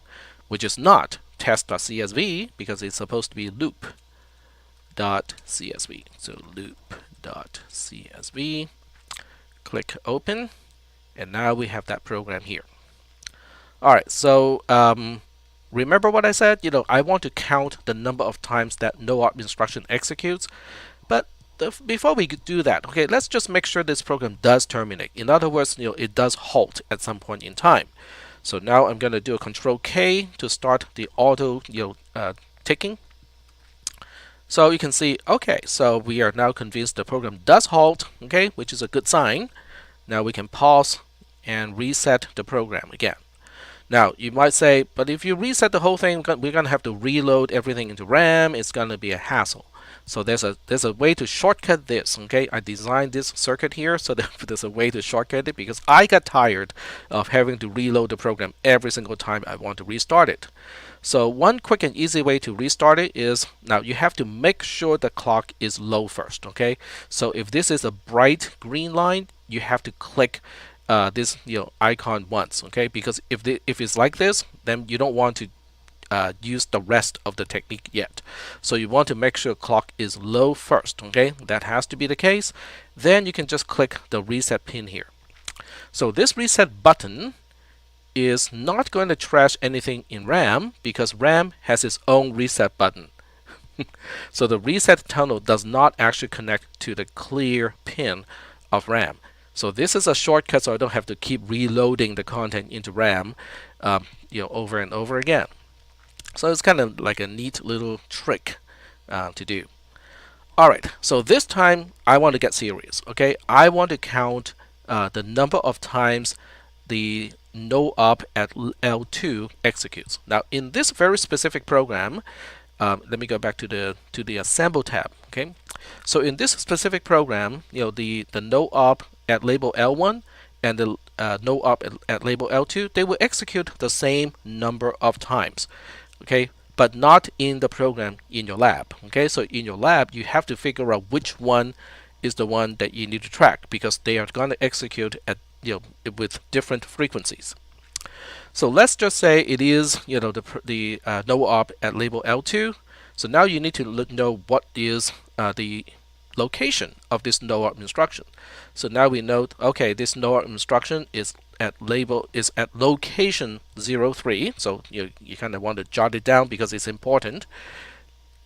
which is not test.csv because it's supposed to be loop.csv. So loop.csv. Click open. And now we have that program here. All right, so remember what I said? I want to count the number of times that NoOp instruction executes. But before we do that, okay, let's just make sure this program does terminate. In other words, it does halt at some point in time. So now I'm going to do a Control K to start the auto ticking. So you can see, okay, so we are now convinced the program does halt, okay, which is a good sign. Now we can pause and reset the program again. Now you might say, but if you reset the whole thing, we're going to have to reload everything into RAM. It's going to be a hassle. So there's a way to shortcut this. Okay, I designed this circuit here so that there's a way to shortcut it because I got tired of having to reload the program every single time I want to restart it. So one quick and easy way to restart it is, now you have to make sure the clock is low first. Okay, so if this is a bright green line, you have to click this icon once. Okay, because if it's like this, then you don't want to use the rest of the technique yet. So you want to make sure clock is low first. Okay, that has to be the case. Then you can just click the reset pin here. So this reset button is not going to trash anything in RAM because RAM has its own reset button. So the reset tunnel does not actually connect to the clear pin of RAM. So this is a shortcut so I don't have to keep reloading the content into RAM over and over again. So it's kind of like a neat little trick to do. All right, so this time I want to get serious. Okay, I want to count the number of times the NoOp at L2 executes. Now in this very specific program, let me go back to the assemble tab. Okay, so in this specific program, the NoOp at label L1 and the NoOp at label L2, they will execute the same number of times. Okay, but not in the program in your lab. Okay, so in your lab you have to figure out which one is the one that you need to track because they are going to execute at with different frequencies. So let's just say it is the NoOp at label L2. So now you need to know what is the location of this NoOp instruction. So now we know, okay, this NoOp instruction is at location 03. So you kind of want to jot it down because it's important.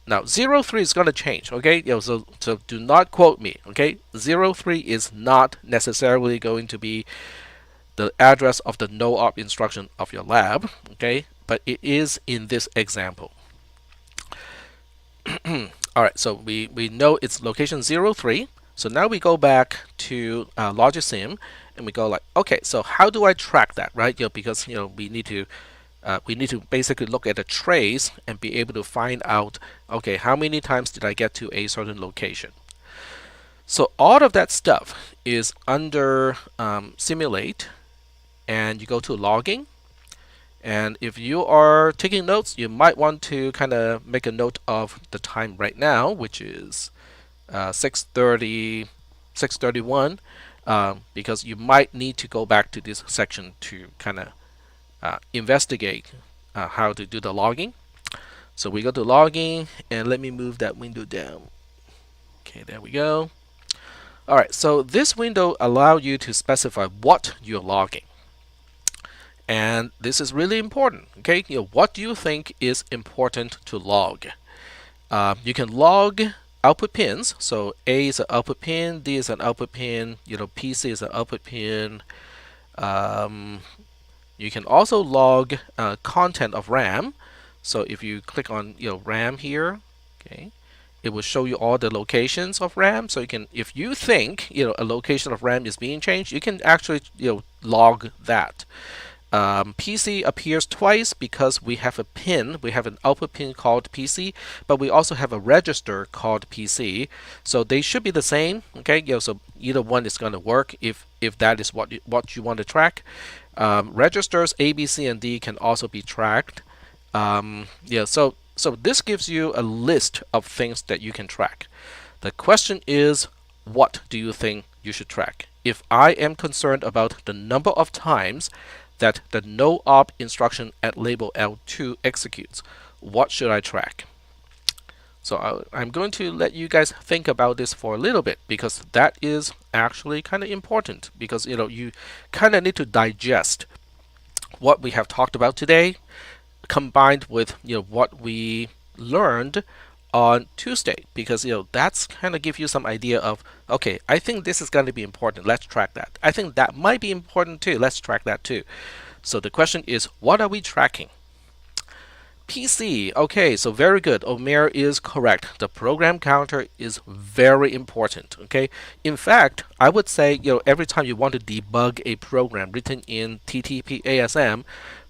Now 03 is going to change. Okay, so do not quote me. Okay, 03 is not necessarily going to be the address of the NoOp instruction of your lab. Okay, but it is in this example. All right, so we know it's location 03. So now we go back to Logisim and we go like, okay, so how do I track that, right? Because we need to basically look at a trace and be able to find out, okay, how many times did I get to a certain location? So all of that stuff is under simulate, and you go to logging. And if you are taking notes, you might want to kind of make a note of the time right now, which is 6:31, because you might need to go back to this section to kind of investigate how to do the logging. So we go to logging, and let me move that window down. Okay, there we go. All right, so this window allows you to specify what you're logging. And this is really important. Okay, what do you think is important to log? You can log output pins. So A is an output pin, D is an output pin, PC is an output pin. Um, you can also log content of RAM. So if you click on RAM here, okay, it will show you all the locations of RAM. So you can, if you think a location of RAM is being changed, you can actually log that. PC appears twice because we have a pin, we have an output pin called PC, but we also have a register called PC. So they should be the same. Okay, so either one is going to work if that is what you want to track. Registers A, B, C, and D can also be tracked. So this gives you a list of things that you can track. The question is, what do you think you should track? If I am concerned about the number of times that the NoOp instruction at label L2 executes, what should I track? So I'm going to let you guys think about this for a little bit, because that is actually kind of important, because you kind of need to digest what we have talked about today, combined with what we learned on Tuesday, because that's kind of give you some idea of, okay, I think this is going to be important, let's track that. I think that might be important too, let's track that too. So the question is, what are we tracking? PC. Okay, so very good. Omer is correct. The program counter is very important. Okay, in fact, I would say every time you want to debug a program written in TTP-ASM,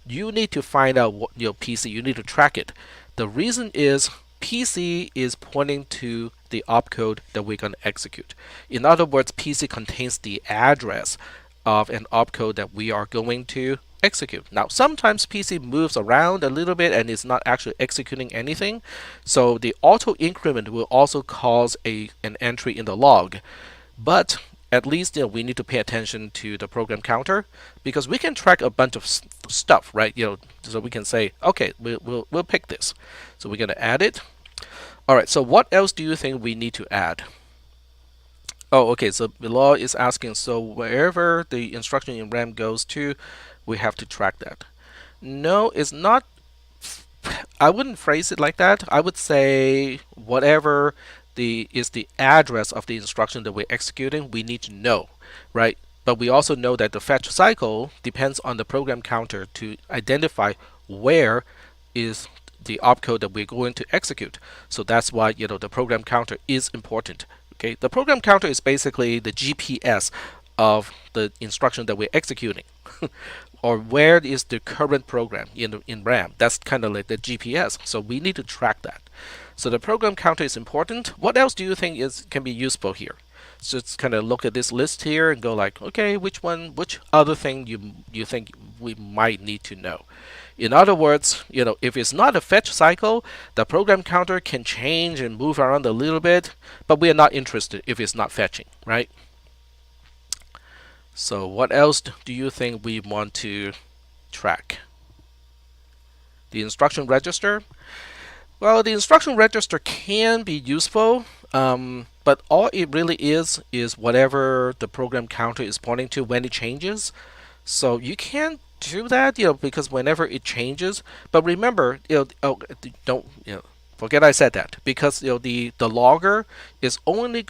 you need to find out what PC. You need to track it. The reason is PC is pointing to the opcode that we're going to execute. In other words, PC contains the address of an opcode that we are going to execute. Now, sometimes PC moves around a little bit and is not actually executing anything, so the auto increment will also cause an entry in the log. But at least we need to pay attention to the program counter, because we can track a bunch of stuff, right? So we can say, okay, we'll pick this. So we're going to add it. All right. So what else do you think we need to add? Oh, okay. So below is asking, so wherever the instruction in RAM goes to, we have to track that. No, it's not. I wouldn't phrase it like that. I would say whatever is the address of the instruction that we're executing, we need to know, right? But we also know that the fetch cycle depends on the program counter to identify where is the opcode that we're going to execute. So that's why the program counter is important. Okay, the program counter is basically the GPS of the instruction that we're executing, or where is the current program in RAM. That's kind of like the GPS. So we need to track that. So the program counter is important. What else do you think can be useful here? So just kind of look at this list here and go like, okay, which other thing you think we might need to know? In other words, if it's not a fetch cycle, the program counter can change and move around a little bit, but we are not interested if it's not fetching, right? So what else do you think we want to track? The instruction register. Well, the instruction register can be useful, but all it really is whatever the program counter is pointing to when it changes. So you can't do that, because whenever it changes. But remember, don't forget I said that, because the logger is only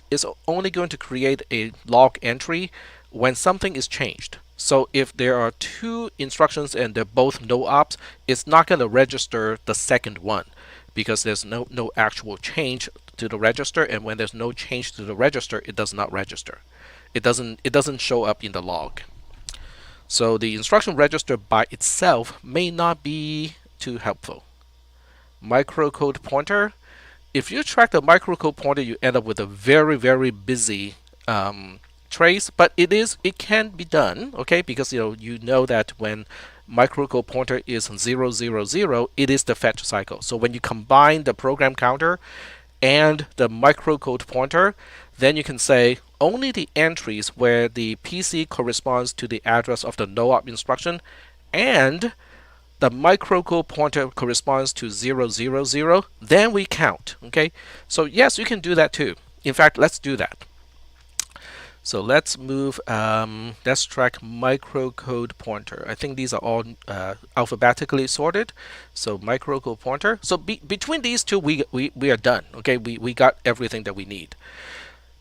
going to create a log entry when something is changed. So if there are two instructions and they're both NoOps, it's not going to register the second one, because there's no actual change to the register, and when there's no change to the register, it does not register. It doesn't show up in the log. So the instruction register by itself may not be too helpful. Microcode pointer. If you track the microcode pointer, you end up with a very, very busy trace, but it can be done, okay? Because you know that when microcode pointer is 000, it is the fetch cycle. So when you combine the program counter and the microcode pointer, then you can say only the entries where the PC corresponds to the address of the NoOp instruction and the microcode pointer corresponds to 000, then we count, okay? So yes, you can do that too. In fact, let's do that. So let's move, let's track microcode pointer. I think these are all alphabetically sorted. So microcode pointer. So between these two, we are done. Okay, we got everything that we need.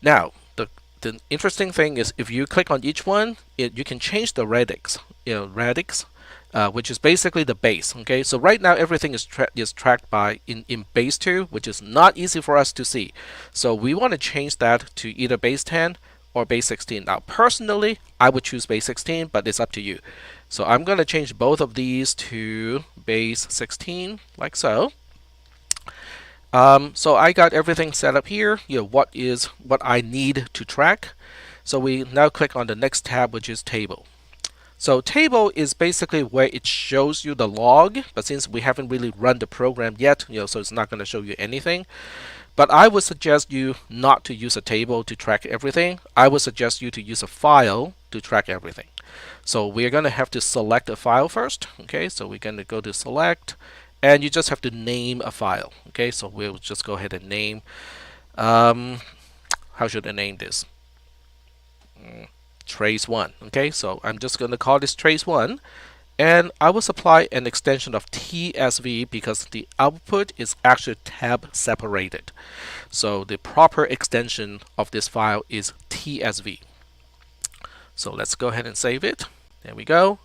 Now, the interesting thing is if you click on each one, you can change the radix, radix, which is basically the base. Okay, so right now everything is tracked by in base 2, which is not easy for us to see. So we want to change that to either base 10 or base 16. Now, personally, I would choose base 16, but it's up to you. So I'm going to change both of these to base 16, like so. So I got everything set up here. What I need to track. So we now click on the next tab, which is table. So table is basically where it shows you the log, but since we haven't really run the program yet, so it's not going to show you anything. But I would suggest you not to use a table to track everything. I would suggest you to use a file to track everything. So we're going to have to select a file first. Okay, so we're going to go to select, and you just have to name a file. Okay, so we'll just go ahead and name. How should I name this? Trace1. Okay, so I'm just going to call this trace1. And I will supply an extension of TSV because the output is actually tab separated. So the proper extension of this file is TSV. So let's go ahead and save it. There we go.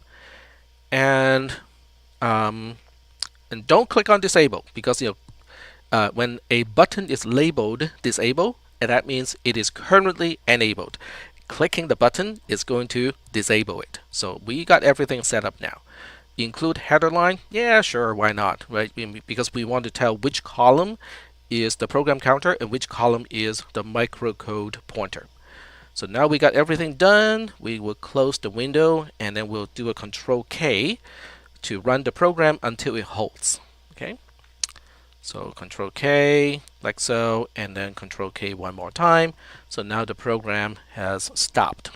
And don't click on disable because when a button is labeled disable, and that means it is currently enabled. Clicking the button is going to disable it. So we got everything set up now. Include header line? Yeah, sure, why not, right? Because we want to tell which column is the program counter and which column is the microcode pointer. So now we got everything done. We will close the window and then we'll do a Control K to run the program until it holds. Okay. So Control K, like so, and then Control K one more time. So now the program has stopped.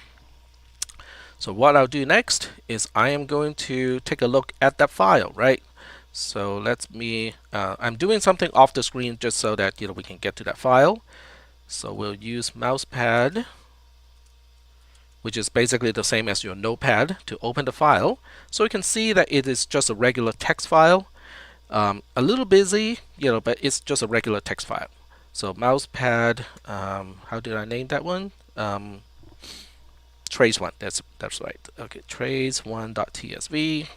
So what I'll do next is I am going to take a look at that file, right? So I'm doing something off the screen just so that we can get to that file. So we'll use mousepad, which is basically the same as your notepad, to open the file. So you can see that it is just a regular text file. A little busy, but it's just a regular text file. So mousepad, how did I name that one? Trace1. That's right. Okay, trace1.tsv.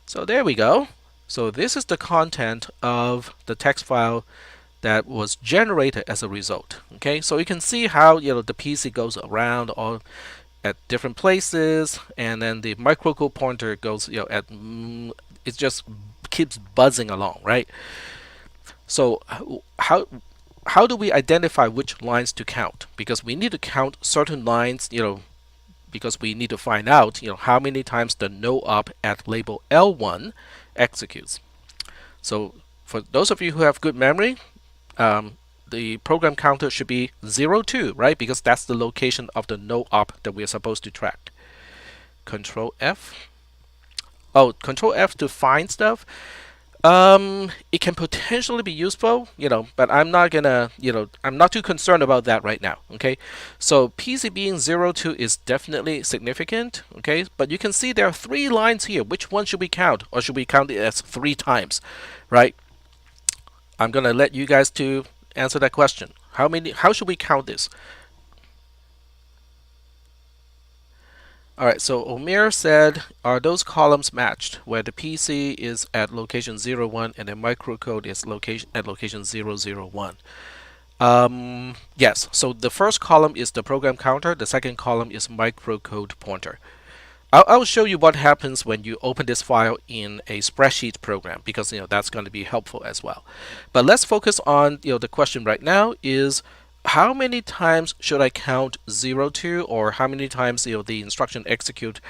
So there we go. So this is the content of the text file that was generated as a result. Okay, so you can see how the PC goes around all at different places, and then the microcode pointer goes it just keeps buzzing along, right? So how do we identify which lines to count? Because we need to count certain lines, because we need to find out how many times the NoOp at label L1 executes. So for those of you who have good memory, the program counter should be 02, right? Because that's the location of the NoOp that we're supposed to track. Control F. Oh, Control F to find stuff. It can potentially be useful, but I'm not gonna, I'm not too concerned about that right now. Okay, so PC being 02 is definitely significant. Okay, but you can see there are 3 lines here. Which one should we count, or should we count it as 3 times, right? I'm gonna let you guys to answer that question. How should we count this? Alright, so Omer said, are those columns matched where the PC is at location 01 and the microcode is at location 001? Yes, so the first column is the program counter, the second column is microcode pointer. I'll show you what happens when you open this file in a spreadsheet program, because that's going to be helpful as well. But let's focus on the question right now is, how many times should I count 02, or how many times the instruction execute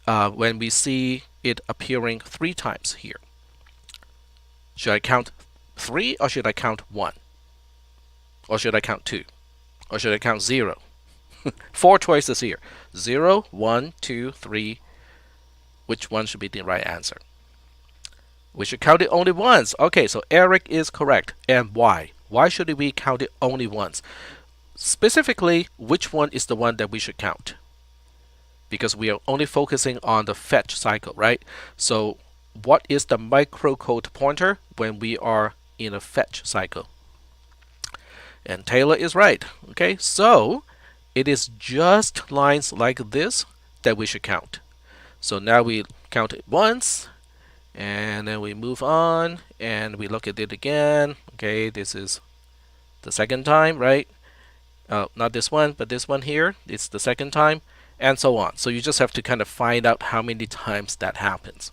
when we see it appearing 3 times here? Should I count 3, or should I count 1? Or should I count 2? Or should I count 0? 4 choices here. 0, 1, 2, 3. Which one should be the right answer? We should count it only once. Okay, so Eric is correct. And why? Why should we count it only once? specifically, which one is the one that we should count? Because we are only focusing on the fetch cycle, right? So what is the microcode pointer when we are in a fetch cycle? And Taylor is right. Okay, so it is just lines like this that we should count. So now we count it once, and then we move on, and we look at it again. Okay, this is the second time, right? Not this one, but this one here. It's the second time, and so on. So you just have to kind of find out how many times that happens.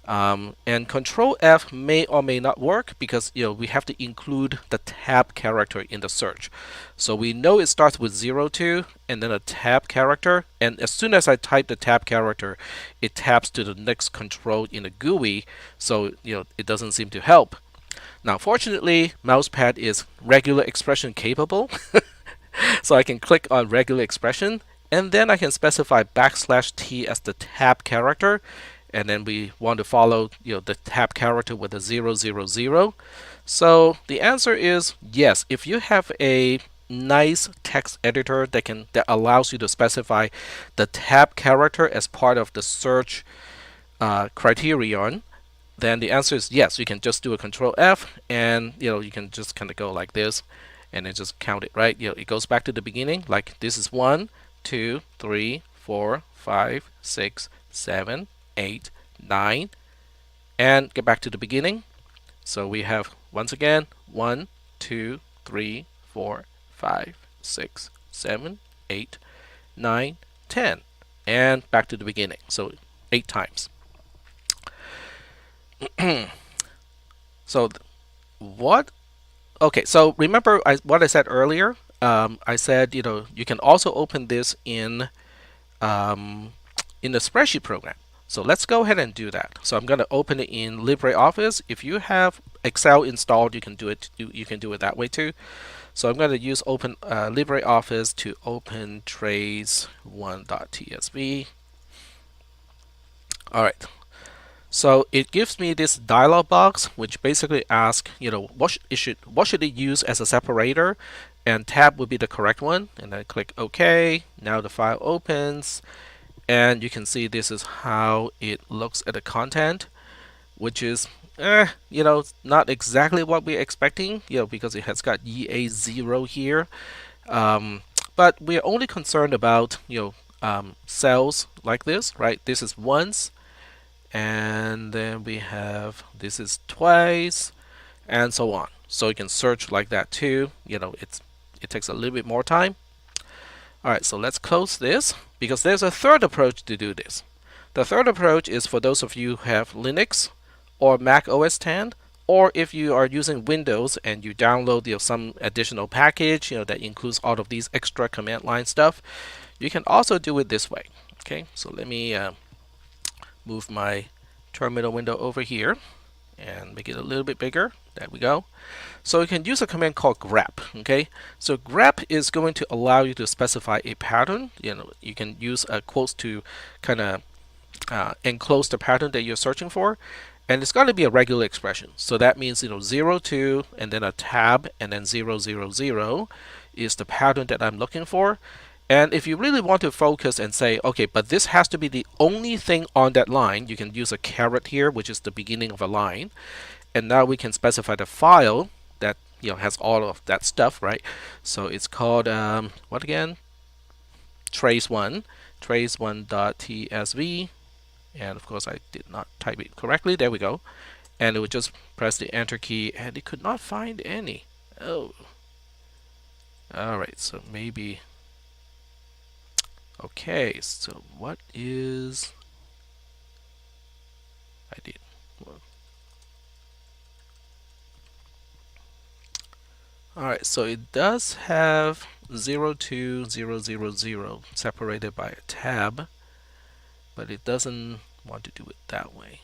And Control F may or may not work because we have to include the tab character in the search. So we know it starts with 02 and then a tab character, and as soon as I type the tab character, it taps to the next control in the GUI. So it doesn't seem to help. Now, fortunately, mousepad is regular expression capable, so I can click on regular expression, and then I can specify \t as the tab character. And then we want to follow the tab character with a 000. So the answer is yes. If you have a nice text editor that allows you to specify the tab character as part of the search criterion, then the answer is yes. You can just do a Control F, and you can just kind of go like this, and then just count it, right? It goes back to the beginning. Like this is 1, 2, 3, 4, 5, 6, 7, 8, 9, and get back to the beginning. So we have once again 1, 2, 3, 4, 5, 6, 7, 8, 9, 10, and back to the beginning. So 8 times. So what? Okay, so remember what I said earlier. I said you can also open this in the spreadsheet program. So let's go ahead and do that. So I'm going to open it in LibreOffice. If you have Excel installed, you can do it. You can do it that way too. So I'm going to use open LibreOffice to open trace1.tsv. All right. So it gives me this dialog box, which basically asks, what should it use as a separator, and tab would be the correct one. And I click OK. Now the file opens. And you can see this is how it looks at the content, which is, not exactly what we're expecting, because it has got EA0 here. But we're only concerned about, cells like this, right? This is once, and then we have, this is twice, and so on. So you can search like that too. It takes a little bit more time. All right, so let's close this, because there's a third approach to do this. The third approach is for those of you who have Linux or Mac OS X, or if you are using Windows and you download some additional package that includes all of these extra command line stuff. You can also do it this way. Okay, so let me move my terminal window over here and make it a little bit bigger. There we go. So you can use a command called grep. Okay, so grep is going to allow you to specify a pattern. You can use quotes to kind of enclose the pattern that you're searching for, and it's going to be a regular expression. So that means 0, 2, and then a tab, and then 0, 0, 0 is the pattern that I'm looking for. And if you really want to focus and say, okay, but this has to be the only thing on that line, you can use a caret here, which is the beginning of a line. And now we can specify the file that has all of that stuff, right? So it's called what again? Trace1, trace1.tsv, and of course I did not type it correctly. There we go. And it would just press the enter key, and it could not find any. Oh. All right. So maybe. Okay. So what is? I did. Well, Alright, so it does have 02000 separated by a tab, but it doesn't want to do it that way.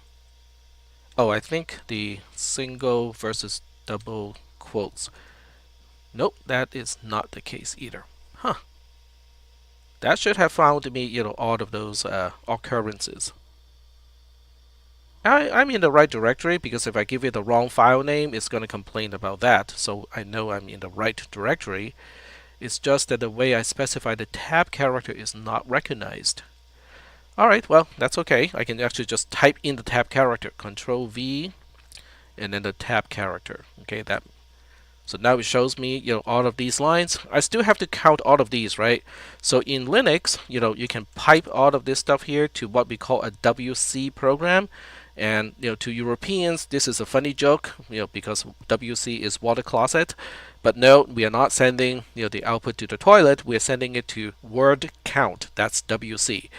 Oh, I think the single versus double quotes. Nope, that is not the case either. Huh. That should have found me, all of those occurrences. I'm in the right directory, because if I give it the wrong file name, it's going to complain about that. So I know I'm in the right directory. It's just that the way I specify the tab character is not recognized. Alright, well, that's okay. I can actually just type in the tab character, Control V, and then the tab character. Okay, that. So now it shows me, all of these lines. I still have to count all of these, right? So in Linux, you can pipe all of this stuff here to what we call a WC program. And to Europeans, this is a funny joke, because WC is water closet. But no, we are not sending, the output to the toilet. We are sending it to word count. That's WC.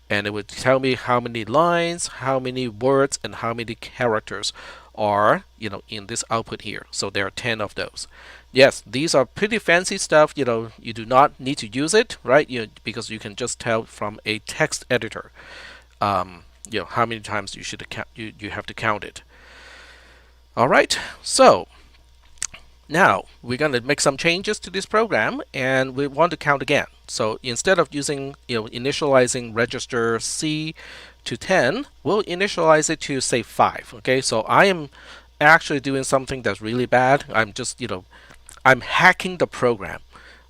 And it would tell me how many lines, how many words, and how many characters are in this output here. So there are 10 of those. Yes, these are pretty fancy stuff. You do not need to use it, right? Because you can just tell from a text editor how many times you have to count it. All right, so now we're going to make some changes to this program, and we want to count again. So instead of using initializing register C to 10, we'll initialize it to say 5. Okay, so I am actually doing something that's really bad. I'm just I'm hacking the program.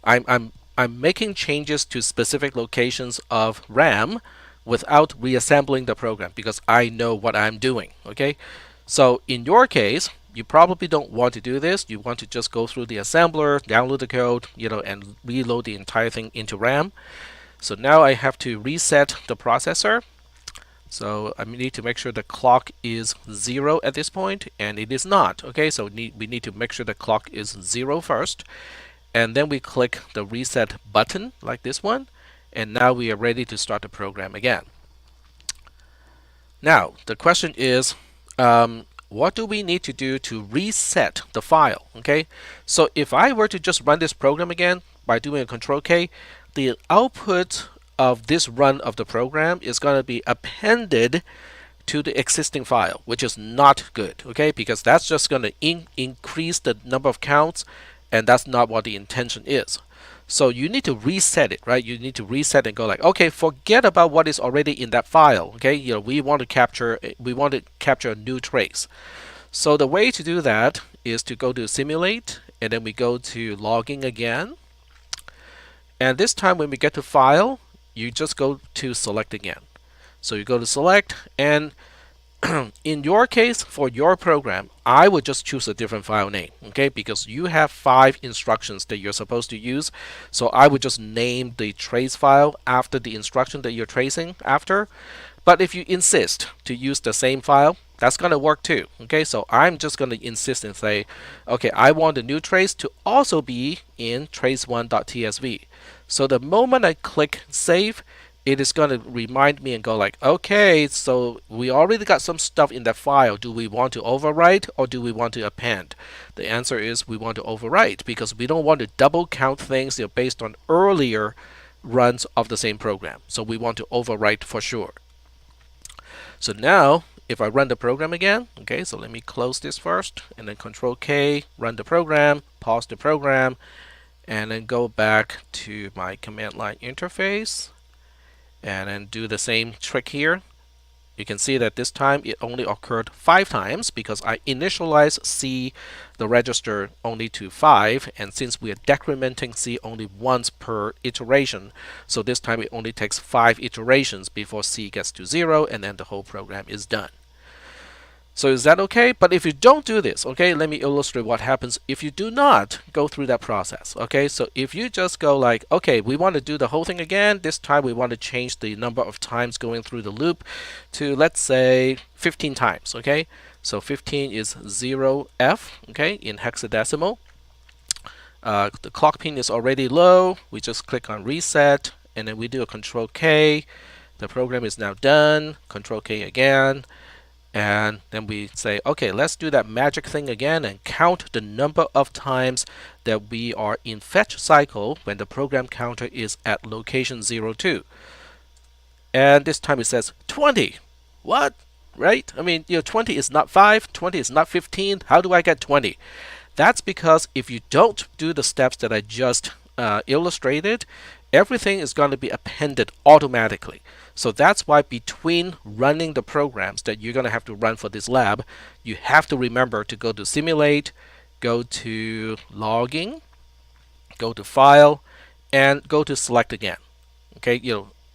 I'm making changes to specific locations of RAM without reassembling the program because I know what I'm doing. Okay, so in your case, you probably don't want to do this. You want to just go through the assembler, download the code, and reload the entire thing into RAM. So now I have to reset the processor. So I need to make sure the clock is 0 at this point, and it is not. Okay, so we need to make sure the clock is 0 first, and then we click the reset button like this one, and now we are ready to start the program again. Now the question is, what do we need to do to reset the file? Okay, so if I were to just run this program again by doing a Control K, the output of this run of the program is going to be appended to the existing file, which is not good, okay? Because that's just going to increase the number of counts, and that's not what the intention is. So you need to reset it, right? You need to reset and go like, okay, forget about what is already in that file, okay? We want to capture a new trace. So the way to do that is to go to Simulate, and then we go to Logging again. And this time when we get to File, you just go to Select again. So you go to Select, and in your case, for your program, I would just choose a different file name, okay? Because you have 5 instructions that you're supposed to use. So I would just name the trace file after the instruction that you're tracing after. But if you insist to use the same file, that's going to work too, okay? So I'm just going to insist and say, okay, I want the new trace to also be in trace1.tsv. So the moment I click Save, it is going to remind me and go like, okay, so we already got some stuff in that file. Do we want to overwrite or do we want to append? The answer is we want to overwrite because we don't want to double count things based on earlier runs of the same program. So we want to overwrite for sure. So now if I run the program again, okay, so let me close this first and then Control K, run the program, pause the program, and then go back to my command line interface and then do the same trick here. You can see that this time it only occurred 5 times because I initialized C, the register, only to 5, and since we are decrementing C only once per iteration, so this time it only takes 5 iterations before C gets to 0, and then the whole program is done. So is that okay? But if you don't do this, okay, let me illustrate what happens if you do not go through that process. Okay, so if you just go like, okay, we want to do the whole thing again. This time we want to change the number of times going through the loop to, let's say, 15 times. Okay, so 15 is 0F, okay, in hexadecimal. The clock pin is already low. We just click on reset, and then we do a Control K. The program is now done. Control K again. And then we say, okay, let's do that magic thing again and count the number of times that we are in fetch cycle when the program counter is at location 02. And this time it says 20. What? Right? I mean, 20 is not 5, 20 is not 15. How do I get 20? That's because if you don't do the steps that I just illustrated, everything is going to be appended automatically. So that's why between running the programs that you're going to have to run for this lab, you have to remember to go to Simulate, go to Logging, go to File, and go to Select again. Okay,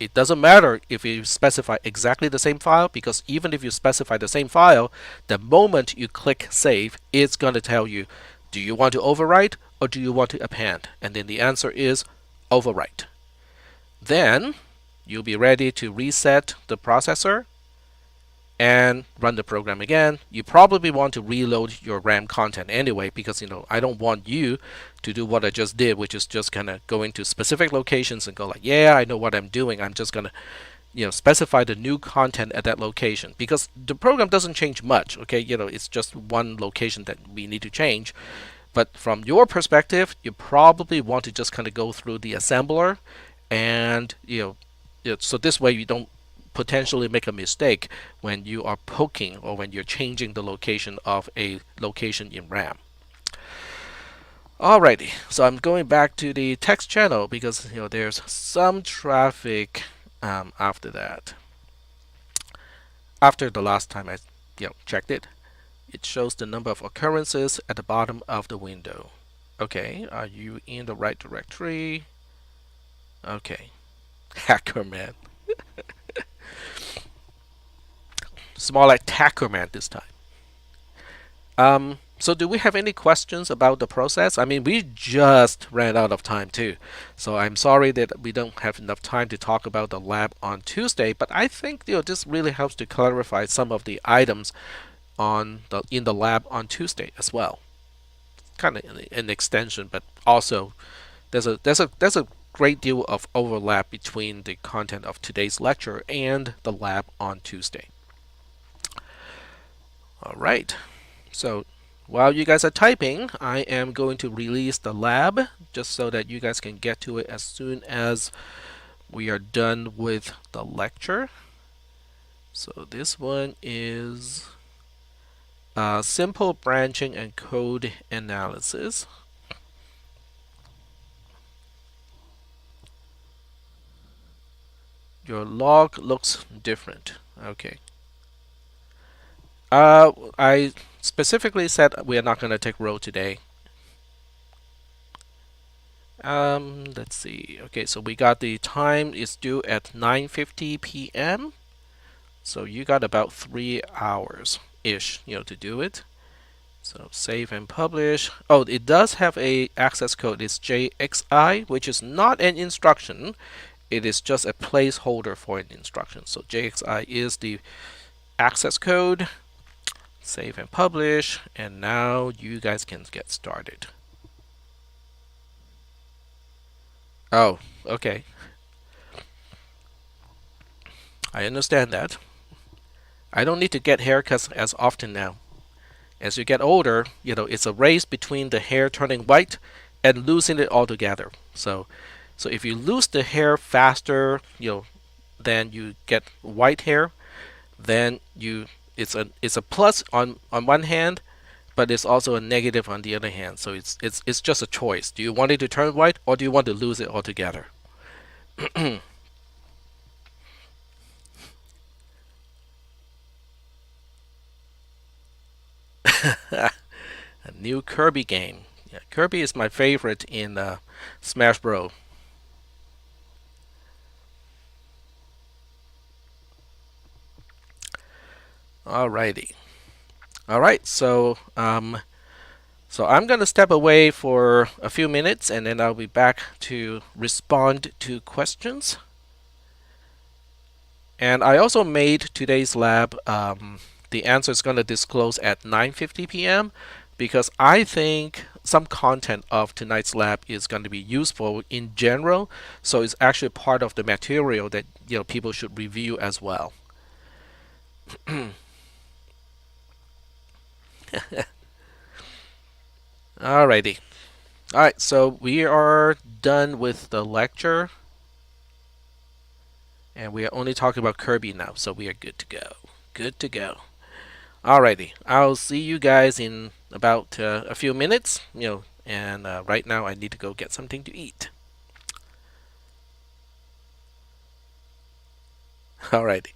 it doesn't matter if you specify exactly the same file, because even if you specify the same file, the moment you click Save, it's going to tell you, do you want to overwrite or do you want to append? And then the answer is overwrite. Then you'll be ready to reset the processor and run the program again. You probably want to reload your RAM content anyway, because I don't want you to do what I just did, which is just kind of go into specific locations and go like, yeah, I know what I'm doing. I'm just gonna specify the new content at that location, because the program doesn't change much. Okay, it's just one location that we need to change. But from your perspective, you probably want to just kind of go through the assembler, and so this way you don't potentially make a mistake when you are poking or when you're changing the location of a location in RAM. Alrighty, so I'm going back to the text channel because there's some traffic after that. After the last time I checked it, it shows the number of occurrences at the bottom of the window. Okay, are you in the right directory? Okay, hacker man. It's more like Tacker Man this time. So do we have any questions about the process? I mean, we just ran out of time too. So I'm sorry that we don't have enough time to talk about the lab on Tuesday, but I think this really helps to clarify some of the items in the lab on Tuesday as well. Kind of an extension, but also there's a great deal of overlap between the content of today's lecture and the lab on Tuesday. All right, so while you guys are typing, I am going to release the lab just so that you guys can get to it as soon as we are done with the lecture. So this one is simple branching and code analysis. Your log looks different. Okay. I specifically said we are not going to take row today. Let's see. Okay, so we got the time is due at 9:50 p.m. So you got about 3 hours ish, to do it. So save and publish. Oh, it does have a access code. It's JXI, which is not an instruction. It is just a placeholder for an instruction. So JXI is the access code. Save and publish, and now you guys can get started. Oh, okay. I understand that. I don't need to get haircuts as often now. As you get older, it's a race between the hair turning white and losing it altogether. So if you lose the hair faster, than you get white hair, then it's a plus on one hand, but it's also a negative on the other hand. So it's just a choice. Do you want it to turn white or do you want to lose it altogether? A new Kirby game. Yeah, Kirby is my favorite in Smash Bros. Alrighty. Alright, so I'm gonna step away for a few minutes and then I'll be back to respond to questions. And I also made today's lab, the answer is gonna disclose at 9:50 p.m. because I think some content of tonight's lab is going to be useful in general, so it's actually part of the material that people should review as well. Alrighty. Alright, so we are done with the lecture. And we are only talking about Kirby now, so we are good to go. Good to go. Alrighty, I'll see you guys in about a few minutes, and right now I need to go get something to eat. Alrighty.